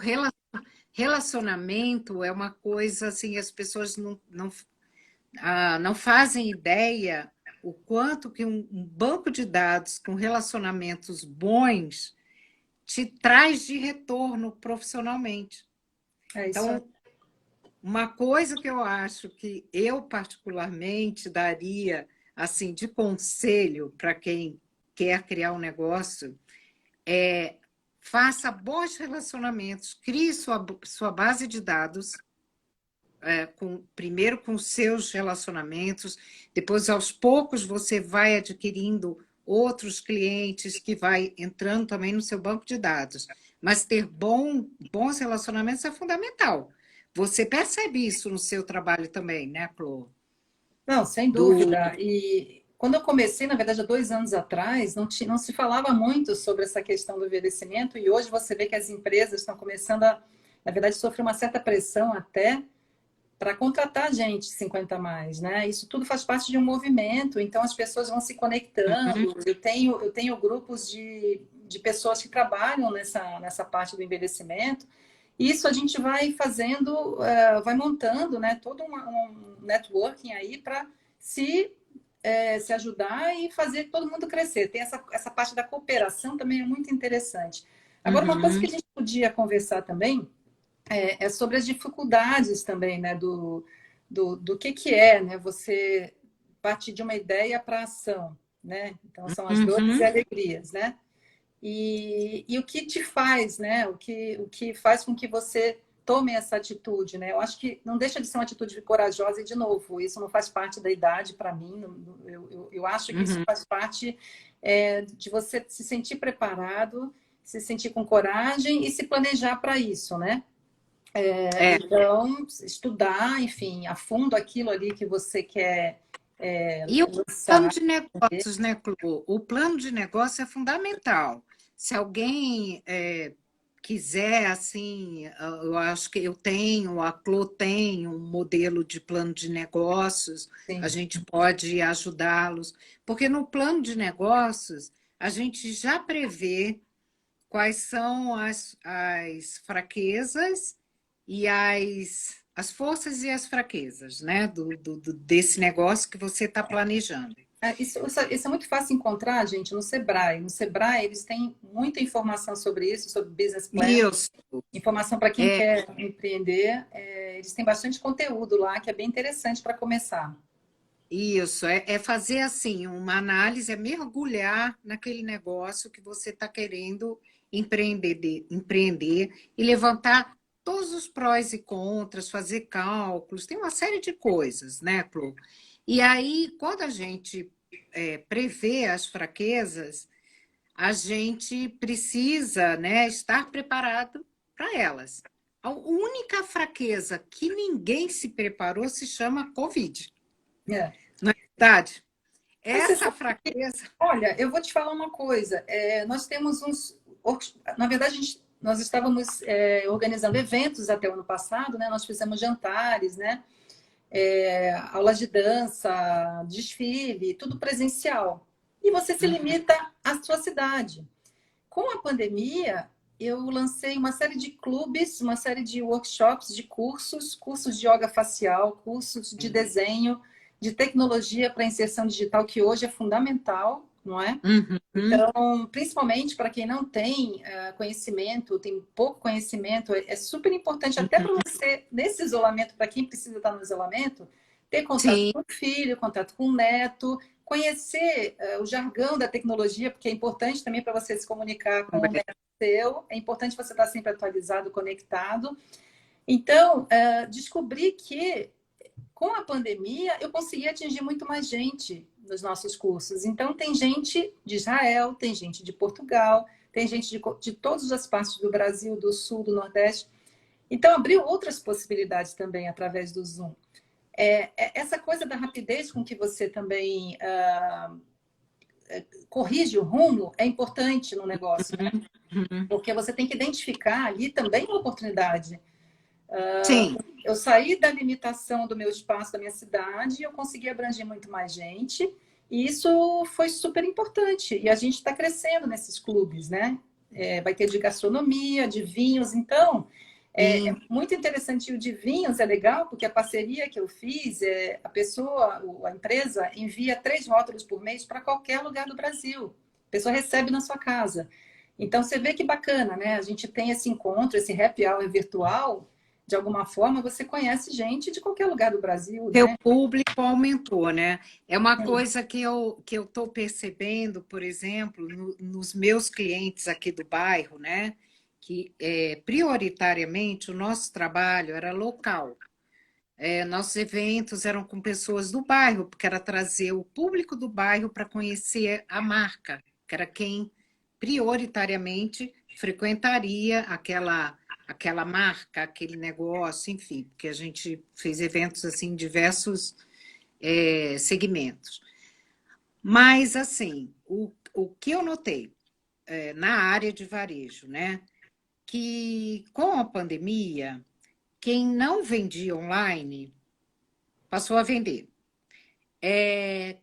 relacionamento é uma coisa assim, as pessoas não fazem ideia o quanto que um banco de dados com relacionamentos bons te traz de retorno profissionalmente. É isso aí. Então, uma coisa que eu acho que eu particularmente daria assim de conselho para quem quer criar um negócio é faça bons relacionamentos, crie sua base de dados, primeiro com seus relacionamentos, depois aos poucos você vai adquirindo outros clientes que vai entrando também no seu banco de dados. Mas ter bons relacionamentos é fundamental. Você percebe isso no seu trabalho também, né, Clô? Não, sem Do... dúvida. E quando eu comecei, na verdade, há 2 anos atrás, não se falava muito sobre essa questão do envelhecimento, e hoje você vê que as empresas estão começando a, na verdade, sofrer uma certa pressão até para contratar gente 50 a mais, né? Isso tudo faz parte de um movimento, então as pessoas vão se Uhum, conectando. Eu tenho grupos de pessoas que trabalham nessa parte do envelhecimento. Isso a gente vai fazendo, vai montando, né, todo um networking aí para se, se ajudar e fazer todo mundo crescer. Tem essa parte da cooperação também é muito interessante. Agora, uma coisa que uhum, a gente podia conversar também é sobre as dificuldades também, né, do que é, né, você partir de uma ideia para ação, né? Então, são as dores e uhum. alegrias, né? E o que te faz, né? O que faz com que você tome essa atitude, né? Eu acho que não deixa de ser uma atitude corajosa e, de novo, isso não faz parte da idade para mim. Eu acho que isso Uhum. faz parte de você se sentir preparado, se sentir com coragem e se planejar para isso, né? É. Então, estudar, enfim, a fundo aquilo ali que você quer E o plano lançar. de negócios, né, Clô? O plano de negócio é fundamental. Se alguém quiser, assim, eu acho que eu tenho, a Clô tem um modelo de plano de negócios, a Sim, gente pode ajudá-los, porque no plano de negócios a gente já prevê quais são as fraquezas e as forças e as fraquezas, né, desse negócio que você está planejando. isso é muito fácil encontrar, gente, no Sebrae. No Sebrae, eles têm muita informação sobre isso, sobre business plan, Isso, informação para quem é, quer empreender. Eles têm bastante conteúdo lá, que é bem interessante para começar. isso, é fazer assim, uma análise, é mergulhar naquele negócio que você está querendo empreender e levantar todos os prós e contras, fazer cálculos, tem uma série de coisas, né, Clô? E aí, quando a gente prevê as fraquezas, a gente precisa, né, estar preparado para elas. A única fraqueza que ninguém se preparou se chama Covid. É. Não é verdade? Mas você Essa sabe, fraqueza. olha, eu vou te falar uma coisa. Nós temos na verdade, nós estávamos organizando eventos até o ano passado, né? Nós fizemos jantares, né? Aulas de dança, desfile, tudo presencial. E você se Uhum, limita à sua cidade. Com a pandemia, eu lancei uma série de clubes, uma série de workshops, de cursos de yoga facial, cursos de desenho, de tecnologia para inserção digital, que hoje é fundamental, não é? uhum, Então, principalmente para quem não tem conhecimento, tem pouco conhecimento, é super importante até para uhum. você, nesse isolamento, para quem precisa estar no isolamento, ter contato Sim, com o filho, contato com o neto, conhecer o jargão da tecnologia, porque é importante também para você se comunicar com o também. neto seu, é importante você estar sempre atualizado, conectado. Então, descobri que com a pandemia, eu consegui atingir muito mais gente nos nossos cursos. Então, tem gente de Israel, tem gente de Portugal, tem gente de todas as partes do Brasil, do Sul, do Nordeste. Então, abriu outras possibilidades também através do Zoom. Essa coisa da rapidez com que você também corrige o rumo é importante no negócio, né? Uhum. Porque você tem que identificar ali também uma oportunidade. Sim, Eu saí da limitação do meu espaço, da minha cidade, e eu consegui abranger muito mais gente. E isso foi super importante. E a gente está crescendo nesses clubes, né? Vai ter de gastronomia, de vinhos. Então, é sim. muito interessante. E o de vinhos é legal, porque a parceria que eu fiz, a pessoa, a empresa, envia 3 rótulos por mês para qualquer lugar do Brasil. A pessoa recebe na sua casa. Então, você vê que bacana, né? A gente tem esse encontro, esse happy hour virtual, de alguma forma, você conhece gente de qualquer lugar do Brasil, Seu né? público aumentou, né? É uma coisa que eu estou percebendo, por exemplo, nos meus clientes aqui do bairro, né? Que prioritariamente o nosso trabalho era local. nossos eventos eram com pessoas do bairro, porque era trazer o público do bairro para conhecer a marca, que era quem prioritariamente frequentaria aquela marca, aquele negócio, enfim, porque a gente fez eventos assim em diversos segmentos. Mas, assim, o que eu notei na área de varejo, né, que com a pandemia, quem não vendia online passou a vender.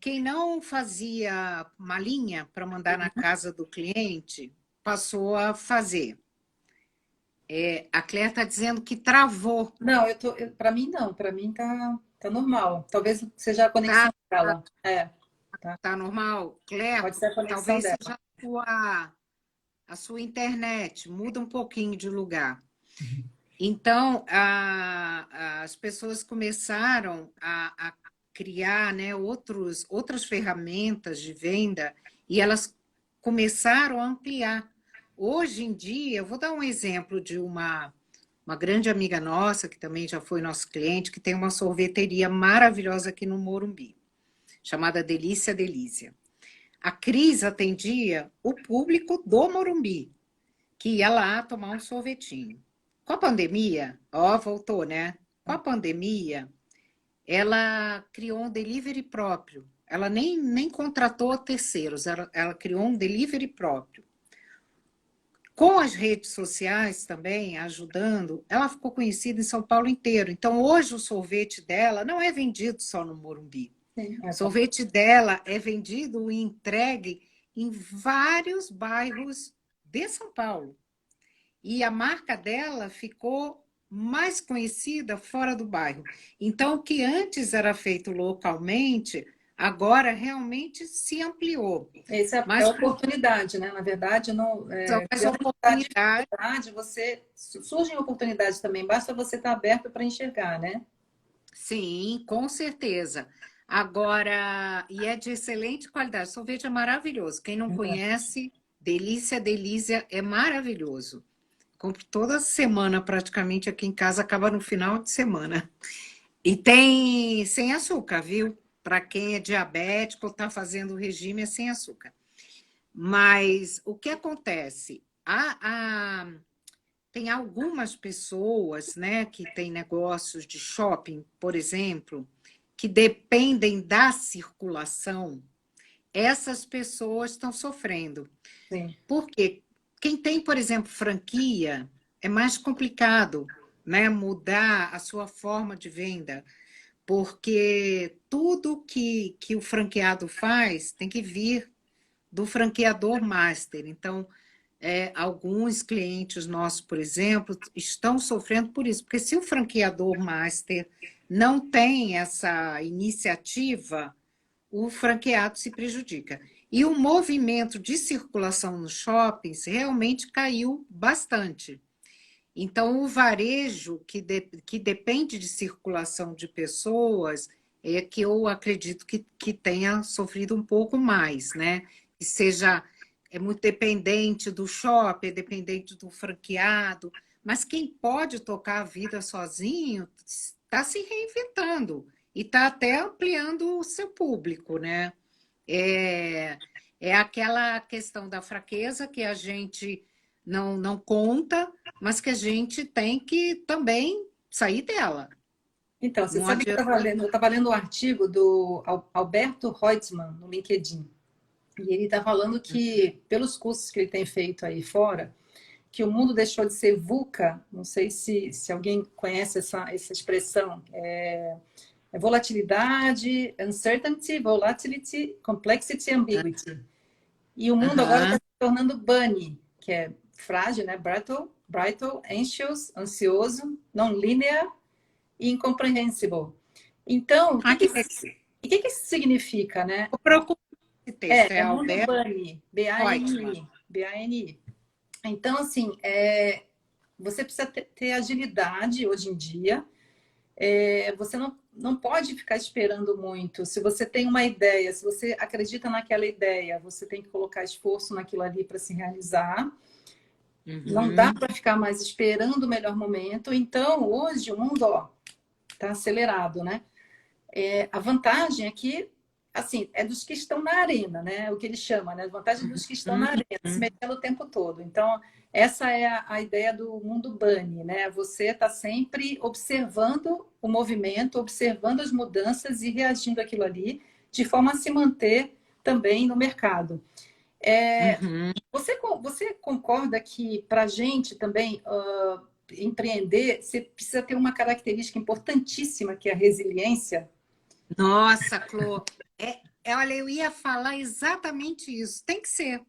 Quem não fazia malinha para mandar na casa do cliente passou a fazer. A Claire está dizendo que travou. Não, para mim não, para mim tá normal. Talvez seja a conexão Tá, dela. Tá. tá normal? Claire, Pode ser a conexão talvez dela. seja a sua internet, muda um pouquinho de lugar. Então, as pessoas começaram a criar, né, outras ferramentas de venda e elas começaram a ampliar. Hoje em dia, eu vou dar um exemplo de uma grande amiga nossa, que também já foi nosso cliente, que tem uma sorveteria maravilhosa aqui no Morumbi, chamada Delícia Delícia. A Cris atendia o público do Morumbi, que ia lá tomar um sorvetinho. Com a pandemia, voltou, né? Com a pandemia, ela criou um delivery próprio. Ela nem contratou terceiros, ela criou um delivery próprio. Com as redes sociais também ajudando, ela ficou conhecida em São Paulo inteiro. Então, hoje, o sorvete dela não é vendido só no Morumbi. Sim, O sorvete dela é vendido e entregue em vários bairros de São Paulo. E a marca dela ficou mais conhecida fora do bairro. Então, o que antes era feito localmente, agora realmente se ampliou. essa é Mas a oportunidade, né? Na verdade, não, são as diante da oportunidades. dificuldade, surgem oportunidades também, basta você estar aberto para enxergar, né? Sim, com certeza. Agora, e é de excelente qualidade. O sorvete é maravilhoso. Quem não conhece, Delícia, Delícia é maravilhoso. Compro toda semana praticamente aqui em casa, acaba no final de semana. E tem sem açúcar, viu? Para quem é diabético ou está fazendo o regime, é sem açúcar. Mas o que acontece? Tem algumas pessoas, né, que têm negócios de shopping, por exemplo, que dependem da circulação. Essas pessoas estão sofrendo. Sim. Porque quem tem, por exemplo, franquia, é mais complicado, né, mudar a sua forma de venda, porque tudo que o franqueado faz tem que vir do franqueador master. Então, alguns clientes nossos, por exemplo, estão sofrendo por isso, porque se o franqueador master não tem essa iniciativa, o franqueado se prejudica. E o movimento de circulação nos shoppings realmente caiu bastante. Então, o varejo, que depende de circulação de pessoas, é que eu acredito que tenha sofrido um pouco mais, né? Que seja muito dependente do shopping, é dependente do franqueado, mas quem pode tocar a vida sozinho está se reinventando e está até ampliando o seu público, né? É aquela questão da fraqueza que a gente não conta, mas que a gente tem que também sair dela. Então, você Não sabe que adianta. eu estava lendo um artigo do Alberto Reutemann no LinkedIn. E ele está falando que, pelos cursos que ele tem feito aí fora, que o mundo deixou de ser VUCA, não sei se alguém conhece essa expressão, volatilidade, uncertainty, volatility, complexity, ambiguity. E o mundo agora está se tornando BUNNY, que é frágil, né? Brittle, anxious, ansioso, non-linear e incomprehensible. Então, o que isso significa, né? Eu procuro esse texto, é Mundo Alberto BUNNY, Reutemann. B-A-N-I. Então, assim, você precisa ter agilidade hoje em dia. Você não pode ficar esperando muito. Se você tem uma ideia, se você acredita naquela ideia, você tem que colocar esforço naquilo ali para se realizar. Não dá para ficar mais esperando o melhor momento. Então, hoje, o mundo tá acelerado, né? A vantagem é que, assim, é dos que estão na arena, né? O que ele chama, né? A vantagem dos que estão na arena, se mexendo o tempo todo. Então, essa é a ideia do mundo Bunny, né? Você está sempre observando o movimento, observando as mudanças e reagindo àquilo ali, de forma a se manter também no mercado. Você concorda que, para a gente também empreender, você precisa ter uma característica importantíssima, que é a resiliência? Nossa, Clô, olha, eu ia falar exatamente isso. Tem que ser,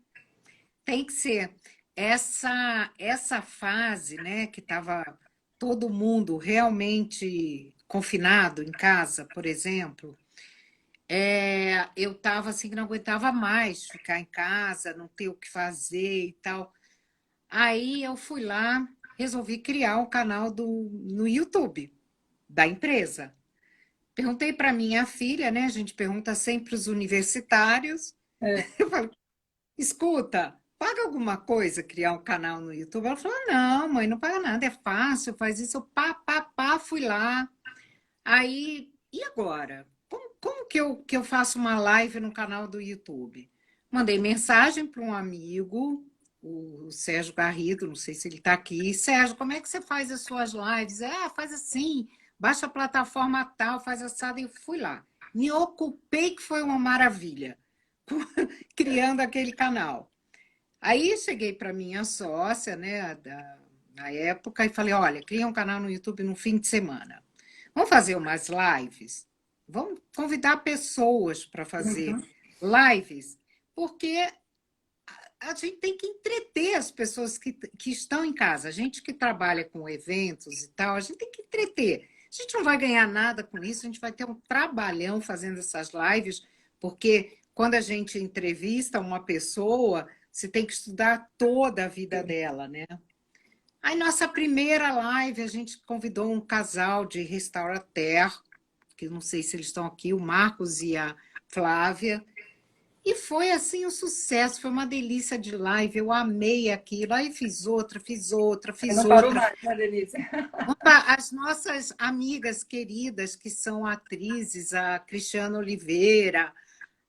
tem que ser. Essa fase, né, que estava todo mundo realmente confinado em casa, por exemplo, eu estava assim que não aguentava mais ficar em casa, não ter o que fazer e tal. Aí eu fui lá, resolvi criar um canal no YouTube da empresa. Perguntei para minha filha, né? A gente pergunta sempre os universitários. É. Eu falei, escuta, paga alguma coisa criar um canal no YouTube? Ela falou, não, mãe, não paga nada, é fácil, faz isso. Eu pá, fui lá. Aí, e agora? Como que eu faço uma live no canal do YouTube? Mandei mensagem para um amigo, o Sérgio Garrido, não sei se ele está aqui. Sérgio, como é que você faz as suas lives? Faz assim, baixa a plataforma tal, faz assado. E eu fui lá. Me ocupei, que foi uma maravilha, criando aquele canal. Aí cheguei para minha sócia, né, na época, e falei: olha, cria um canal no YouTube no fim de semana. Vamos fazer umas lives? Vamos convidar pessoas para fazer Uhum. lives, porque a gente tem que entreter as pessoas que estão em casa. A gente que trabalha com eventos e tal, a gente tem que entreter. A gente não vai ganhar nada com isso, a gente vai ter um trabalhão fazendo essas lives, porque quando a gente entrevista uma pessoa, você tem que estudar toda a vida dela, né? Aí, nossa primeira live, a gente convidou um casal de restaurateur, que não sei se eles estão aqui, o Marcos e a Flávia, e foi assim um sucesso, foi uma delícia de live, eu amei aquilo. Aí fiz outra, fiz outra, fiz Não parou outra. mais, né, Denise? As nossas amigas queridas, que são atrizes, a Cristiana Oliveira,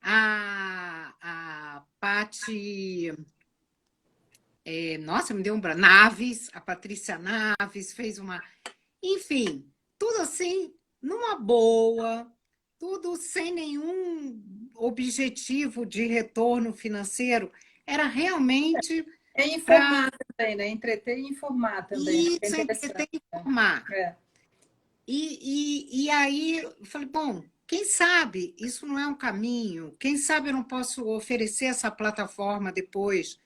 a Pati, nossa, me deu um branco, Naves, a Patrícia Naves fez uma. Enfim, tudo assim, numa boa, tudo sem nenhum objetivo de retorno financeiro. Era realmente É para informar também, né? Entreter e informar também. Acho que é isso, interessante. entreter e informar. É. E aí eu falei, bom, quem sabe isso não é um caminho? Quem sabe eu não posso oferecer essa plataforma depois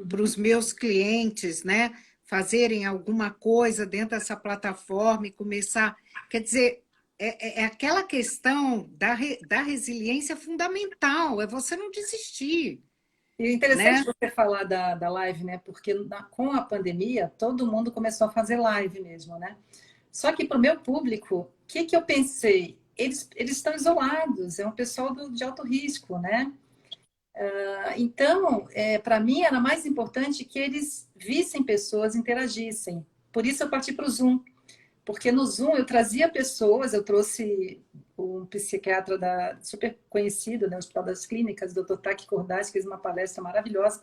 para Uhum. os meus clientes, né? Fazerem alguma coisa dentro dessa plataforma e começar. Quer dizer, é aquela questão da resiliência fundamental, é você não desistir, E é interessante né? você falar da live, né? Porque com a pandemia, todo mundo começou a fazer live mesmo, né? Só que para o meu público, o que eu pensei? Eles estão isolados, é um pessoal de alto risco, né? Então, para mim, era mais importante que eles vissem pessoas, interagissem. Por isso eu parti para o Zoom. Porque no Zoom eu trazia pessoas, eu trouxe um psiquiatra super conhecido, né, Hospital das Clínicas, o Dr. Taki Cordaz, que fez uma palestra maravilhosa,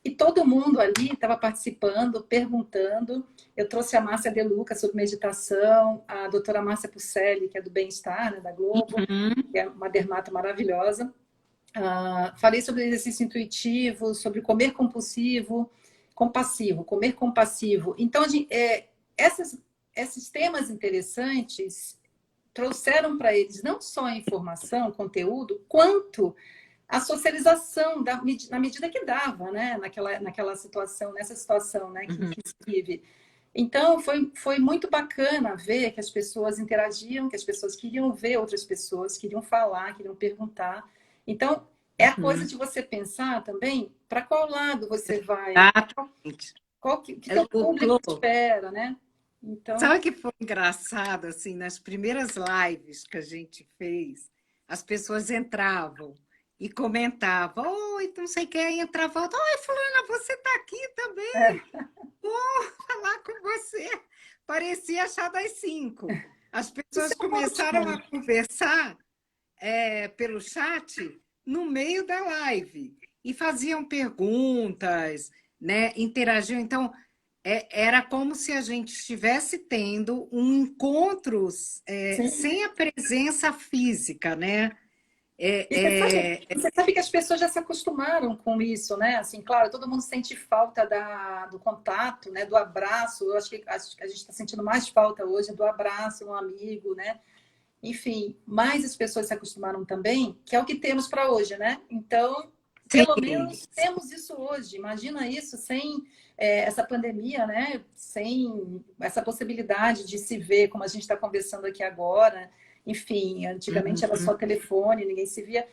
e todo mundo ali estava participando, perguntando. Eu trouxe a Márcia De Luca sobre meditação, a doutora Márcia Pucelli, que é do Bem-Estar, né, da Globo, Uhum. que é uma dermata maravilhosa. Falei sobre exercício intuitivo, sobre comer compulsivo, compassivo, comer compassivo. Então, essas, esses temas interessantes trouxeram para eles não só a informação, conteúdo, quanto a socialização na medida que dava, né? Naquela situação, nessa situação, né? Que se vive. Então, foi muito bacana ver que as pessoas interagiam, que as pessoas queriam ver outras pessoas, queriam falar, queriam perguntar. Então, é a coisa Uhum. de você pensar também para qual lado você vai, Exatamente. qual que teu O público Clô, espera, né? Então, sabe o que foi engraçado, assim, nas primeiras lives que a gente fez, as pessoas entravam e comentavam, oi, não sei quem, entrava, oi, fulana, você está aqui também, é, vou falar com você. Parecia achar das cinco. As Isso pessoas é começaram ótimo. a conversar pelo chat no meio da live e faziam perguntas, né? Interagiam. Então, era como se a gente estivesse tendo um encontro Sim. sem a presença física, né? E você sabe que as pessoas já se acostumaram com isso, né? Assim, claro, todo mundo sente falta do contato, né? Do abraço. Eu acho que a gente está sentindo mais falta hoje do abraço, um amigo, né? Enfim, mas as pessoas se acostumaram também, que é o que temos para hoje, né? Então, pelo Sim, menos temos isso hoje. Imagina isso sem essa pandemia, né? Sem essa possibilidade de se ver, como a gente está conversando aqui agora. Enfim, antigamente era uhum. só telefone, ninguém se via.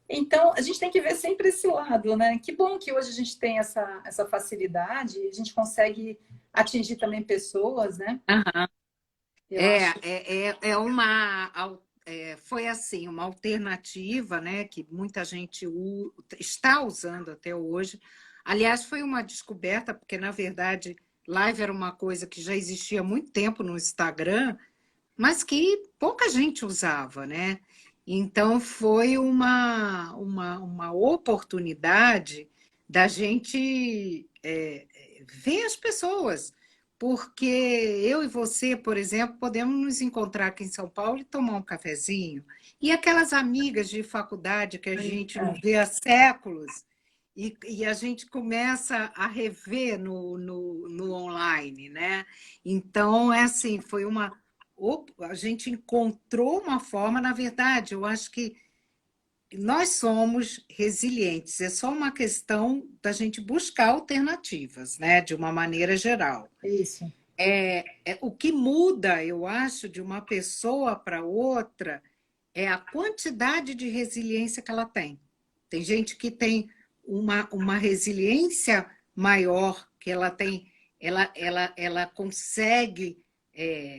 Então, a gente tem que ver sempre esse lado, né? Que bom que hoje a gente tem essa facilidade, a gente consegue atingir também pessoas, né? Aham. Eu acho. Foi assim, uma alternativa, né, que muita gente está usando até hoje. Aliás, foi uma descoberta, porque, na verdade, live era uma coisa que já existia há muito tempo no Instagram, mas que pouca gente usava, né? Então, foi uma oportunidade da gente ver as pessoas, porque eu e você, por exemplo, podemos nos encontrar aqui em São Paulo e tomar um cafezinho. E aquelas amigas de faculdade que a gente não vê há séculos, e a gente começa a rever no online, né? Então, é assim, a gente encontrou uma forma, na verdade, eu acho que nós somos resilientes, é só uma questão da gente buscar alternativas, né, de uma maneira geral. Isso. O que muda, eu acho, de uma pessoa para outra é a quantidade de resiliência que ela tem. Tem gente que tem uma resiliência maior, que ela tem, ela consegue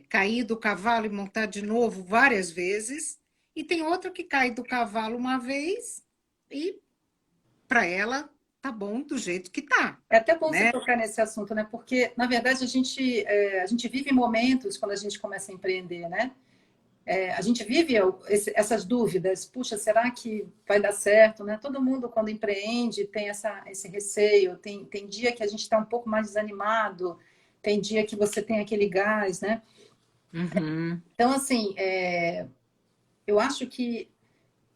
cair do cavalo e montar de novo várias vezes, e tem outra que cai do cavalo uma vez e para ela tá bom do jeito que tá, É até bom você né? tocar nesse assunto, né? Porque, na verdade, a gente vive momentos quando a gente começa a empreender, né? A gente vive essas dúvidas. Puxa, será que vai dar certo, né? Todo mundo, quando empreende, tem esse receio. Tem dia que a gente está um pouco mais desanimado, tem dia que você tem aquele gás, né? Uhum, Então, assim, eu acho que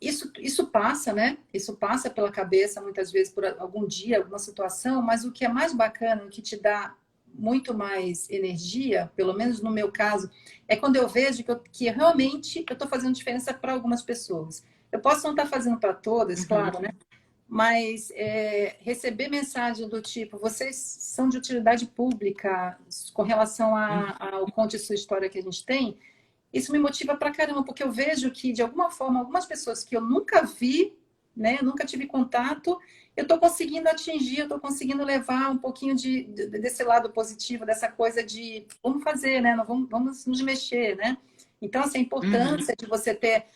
isso passa, né? Isso passa pela cabeça muitas vezes por algum dia, alguma situação, mas o que é mais bacana, o que te dá muito mais energia, pelo menos no meu caso, é quando eu vejo que realmente eu estou fazendo diferença para algumas pessoas. Eu posso não estar fazendo para todas, uhum, claro, né? Mas receber mensagem do tipo, vocês são de utilidade pública com relação ao Conte Sua História que a gente tem, isso me motiva pra caramba, porque eu vejo que, de alguma forma, algumas pessoas que eu nunca vi, né, nunca tive contato, eu estou conseguindo atingir, eu estou conseguindo levar um pouquinho desse lado positivo, dessa coisa de vamos fazer, né, vamos nos mexer, né? Então, assim, a uhum. importância de você ter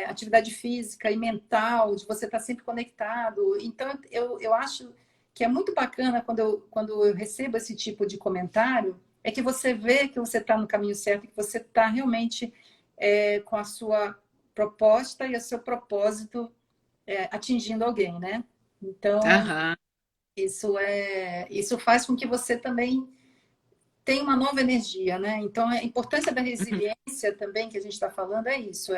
atividade física e mental, de você estar sempre conectado. Então, eu acho que é muito bacana quando eu recebo esse tipo de comentário, é que você vê que você está no caminho certo, que você está realmente com a sua proposta e o seu propósito atingindo alguém, né? Então, Aham. isso faz com que você também tenha uma nova energia, né? Então, a importância da resiliência também que a gente está falando é isso.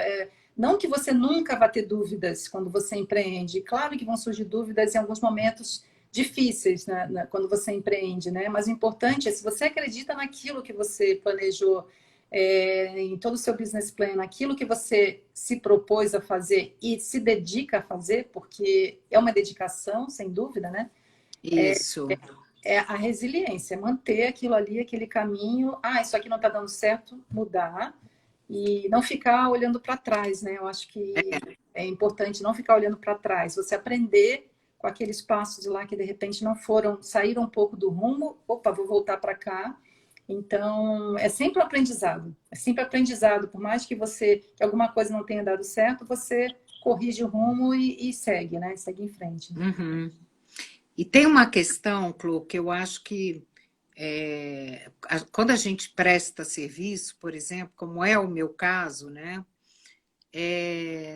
Não que você nunca vá ter dúvidas quando você empreende. Claro que vão surgir dúvidas em alguns momentos difíceis, né, quando você empreende, né? Mas o importante é se você acredita naquilo que você planejou, em todo o seu business plan, naquilo que você se propôs a fazer e se dedica a fazer, porque é uma dedicação, sem dúvida, né? Isso. É a resiliência, manter aquilo ali, aquele caminho. Ah, isso aqui não está dando certo, mudar e não ficar olhando para trás, né? Eu acho que é importante não ficar olhando para trás, você aprender com aqueles passos lá que de repente não foram, saíram um pouco do rumo. Opa, vou voltar para cá. Então, é sempre um aprendizado. É sempre aprendizado, por mais que alguma coisa não tenha dado certo, você corrige o rumo e segue, né? Segue em frente. Uhum. E tem uma questão, Clu, que eu acho que quando a gente presta serviço, por exemplo, como é o meu caso, né,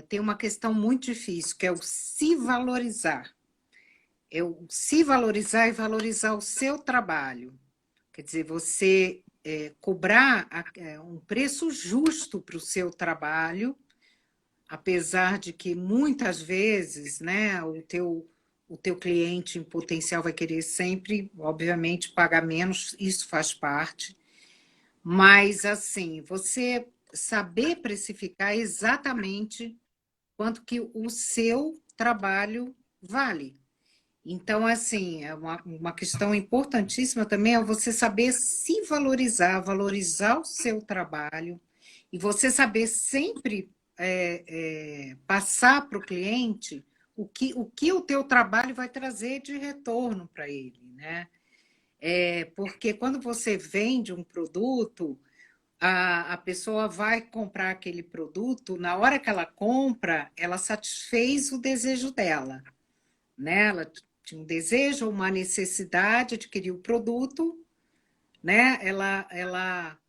tem uma questão muito difícil, que é o se valorizar. É o se valorizar e valorizar o seu trabalho. Quer dizer, você cobrar um preço justo para o seu trabalho, apesar de que muitas vezes, né, o teu cliente em potencial vai querer sempre, obviamente, pagar menos, isso faz parte, mas assim, você saber precificar exatamente quanto que o seu trabalho vale. Então, assim, é uma questão importantíssima também é você saber se valorizar, valorizar o seu trabalho e você saber sempre passar para o cliente o que o teu trabalho vai trazer de retorno para ele, né? Porque quando você vende um produto, a pessoa vai comprar aquele produto, na hora que ela compra, ela satisfez o desejo dela, né? Ela tinha um desejo, uma necessidade de adquirir o produto, né? Ela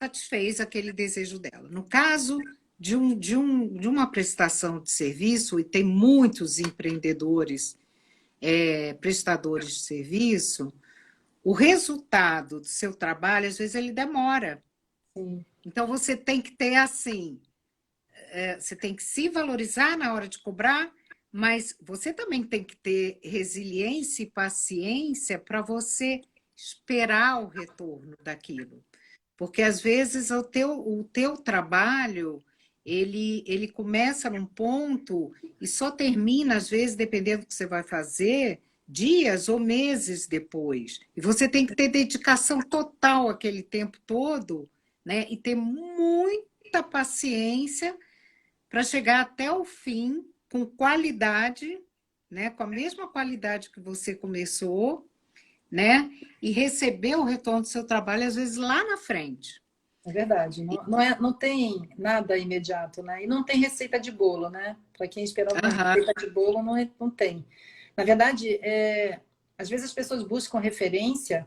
satisfez aquele desejo dela. No caso de uma prestação de serviço, e tem muitos empreendedores, prestadores de serviço, o resultado do seu trabalho, às vezes, ele demora. Sim. Então, você tem que ter assim, você tem que se valorizar na hora de cobrar, mas você também tem que ter resiliência e paciência para você esperar o retorno daquilo. Porque, às vezes, o teu trabalho, ele começa num ponto e só termina, às vezes, dependendo do que você vai fazer, dias ou meses depois. E você tem que ter dedicação total aquele tempo todo, né? E ter muita paciência para chegar até o fim com qualidade, né? Com a mesma qualidade que você começou, né? E receber o retorno do seu trabalho, às vezes, lá na frente. É verdade, não tem nada imediato, né? E não tem receita de bolo, né? Para quem esperava uma Aham. receita de bolo, não tem. Na verdade, às vezes as pessoas buscam referência,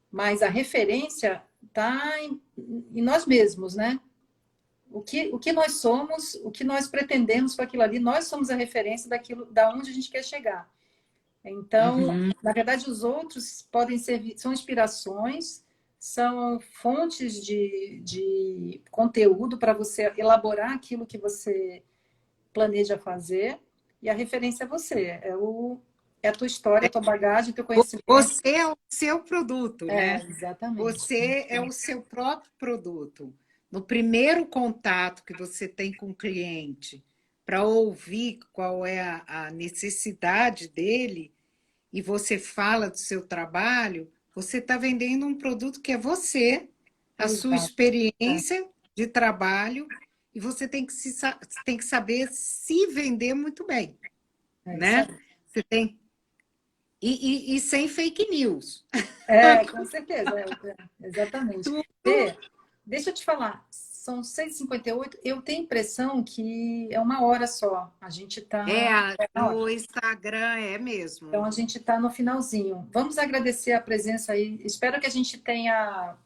mas a referência está em nós mesmos, né? O que nós somos, o que nós pretendemos com aquilo ali, nós somos a referência daquilo, da onde a gente quer chegar. Então, Uhum. na verdade, os outros podem servir, são inspirações, são fontes de conteúdo para você elaborar aquilo que você planeja fazer, e a referência é você, é a tua história, a tua bagagem, o teu conhecimento. Você é o seu produto, né? Exatamente. Você é o seu próprio produto. No primeiro contato que você tem com o cliente, para ouvir qual é a necessidade dele, e você fala do seu trabalho, você está vendendo um produto que é você, a sua Exato. experiência de trabalho, e você tem que saber se vender muito bem, É isso né? aí. Você tem e sem fake news. Com certeza, exatamente. Tudo Fê, deixa eu te falar, são 6h58, eu tenho a impressão que é uma hora só. A gente está na hora. no Instagram, é Então, mesmo. a gente está no finalzinho. Vamos agradecer a presença aí. Espero que a gente tenha,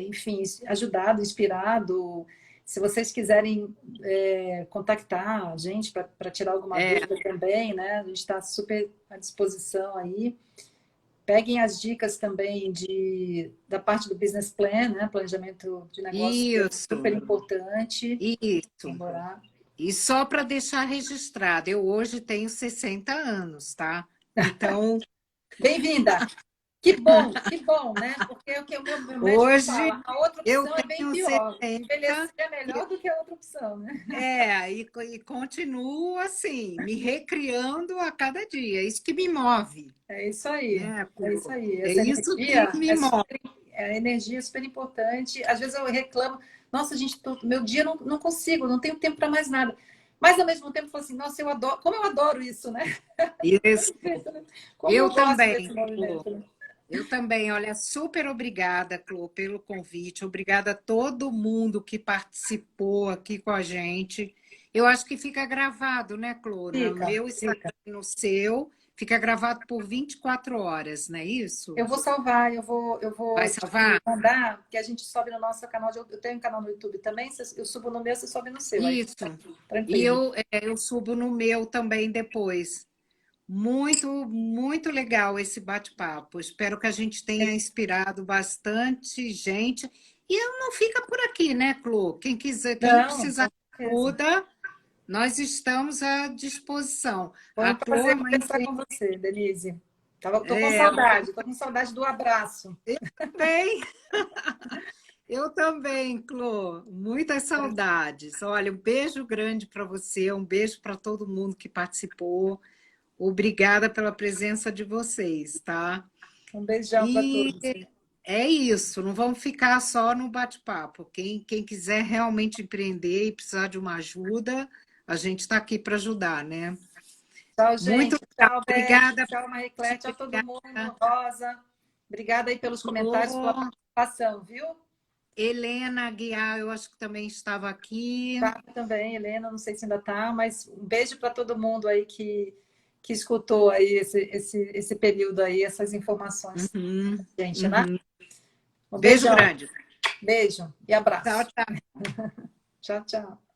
enfim, ajudado, inspirado. Se vocês quiserem contactar a gente para tirar alguma É, dúvida também, né? A gente está super à disposição aí. Peguem as dicas também da parte do business plan, né? Planejamento de negócios, que é super isso, importante. isso. Elaborar. E só para deixar registrado, eu hoje tenho 60 anos, tá? Então, Bem-vinda! Que bom, né? Porque o que o meu médico hoje fala, a outra eu opção é bem tenho pior. 60 Envelhecer é melhor do que a outra opção, né? e continuo assim, me recriando a cada dia. É isso que me move, É isso aí, né, é isso Clô? aí. É Essa isso que energia me move. a energia é super importante. Às vezes eu reclamo, nossa, gente, meu dia não consigo, não tenho tempo para mais nada. Mas ao mesmo tempo eu falo assim, nossa, eu adoro, como eu adoro isso, né? Isso. Como eu Eu gosto também, desse Clô. movimento, né? Eu também, olha, super obrigada, Clô, pelo convite. Obrigada a todo mundo que participou aqui com a gente. Eu acho que fica gravado, né, Clô? No Fica, meu Instagram fica. e no seu. fica gravado por 24 horas, não é isso? Eu vou salvar, eu vou Vai salvar? mandar, porque a gente sobe no nosso canal, eu tenho um canal no YouTube também, eu subo no meu, você sobe no seu, aí Isso. E tranquilo. eu subo no meu também depois. Muito, muito legal esse bate-papo. Espero que a gente tenha inspirado bastante gente. E não fica por aqui, né, Clô? Quem quiser, quem Não, precisar com de certeza. ajuda, nós estamos à disposição. Foi A um Clô é prazer uma conversar empresa. com você, Denise. É, Tô com saudade do abraço. bem, eu também, Clô. Muitas saudades. Olha, um beijo grande para você, um beijo para todo mundo que participou. Obrigada pela presença de vocês, tá? Um beijão para E todos. é isso, não vamos ficar só no bate-papo. Quem quiser realmente empreender e precisar de uma ajuda, a gente está aqui para ajudar, né? Tchau, Muito gente. legal. Tchau, Beth. Obrigada, Tchau, Mariclé. Tchau, todo mundo. obrigada. Rosa. Obrigada aí pelos comentários, pela Flor, participação, viu? Helena Aguiar, eu acho que também estava aqui. Tá também, Helena, não sei se ainda tá, mas um beijo para todo mundo aí que escutou aí esse período aí, essas informações, Uhum, gente, né? uhum. Um Beijo beijão, grande. beijo e Tchau, abraço. tchau. Tchau, tchau.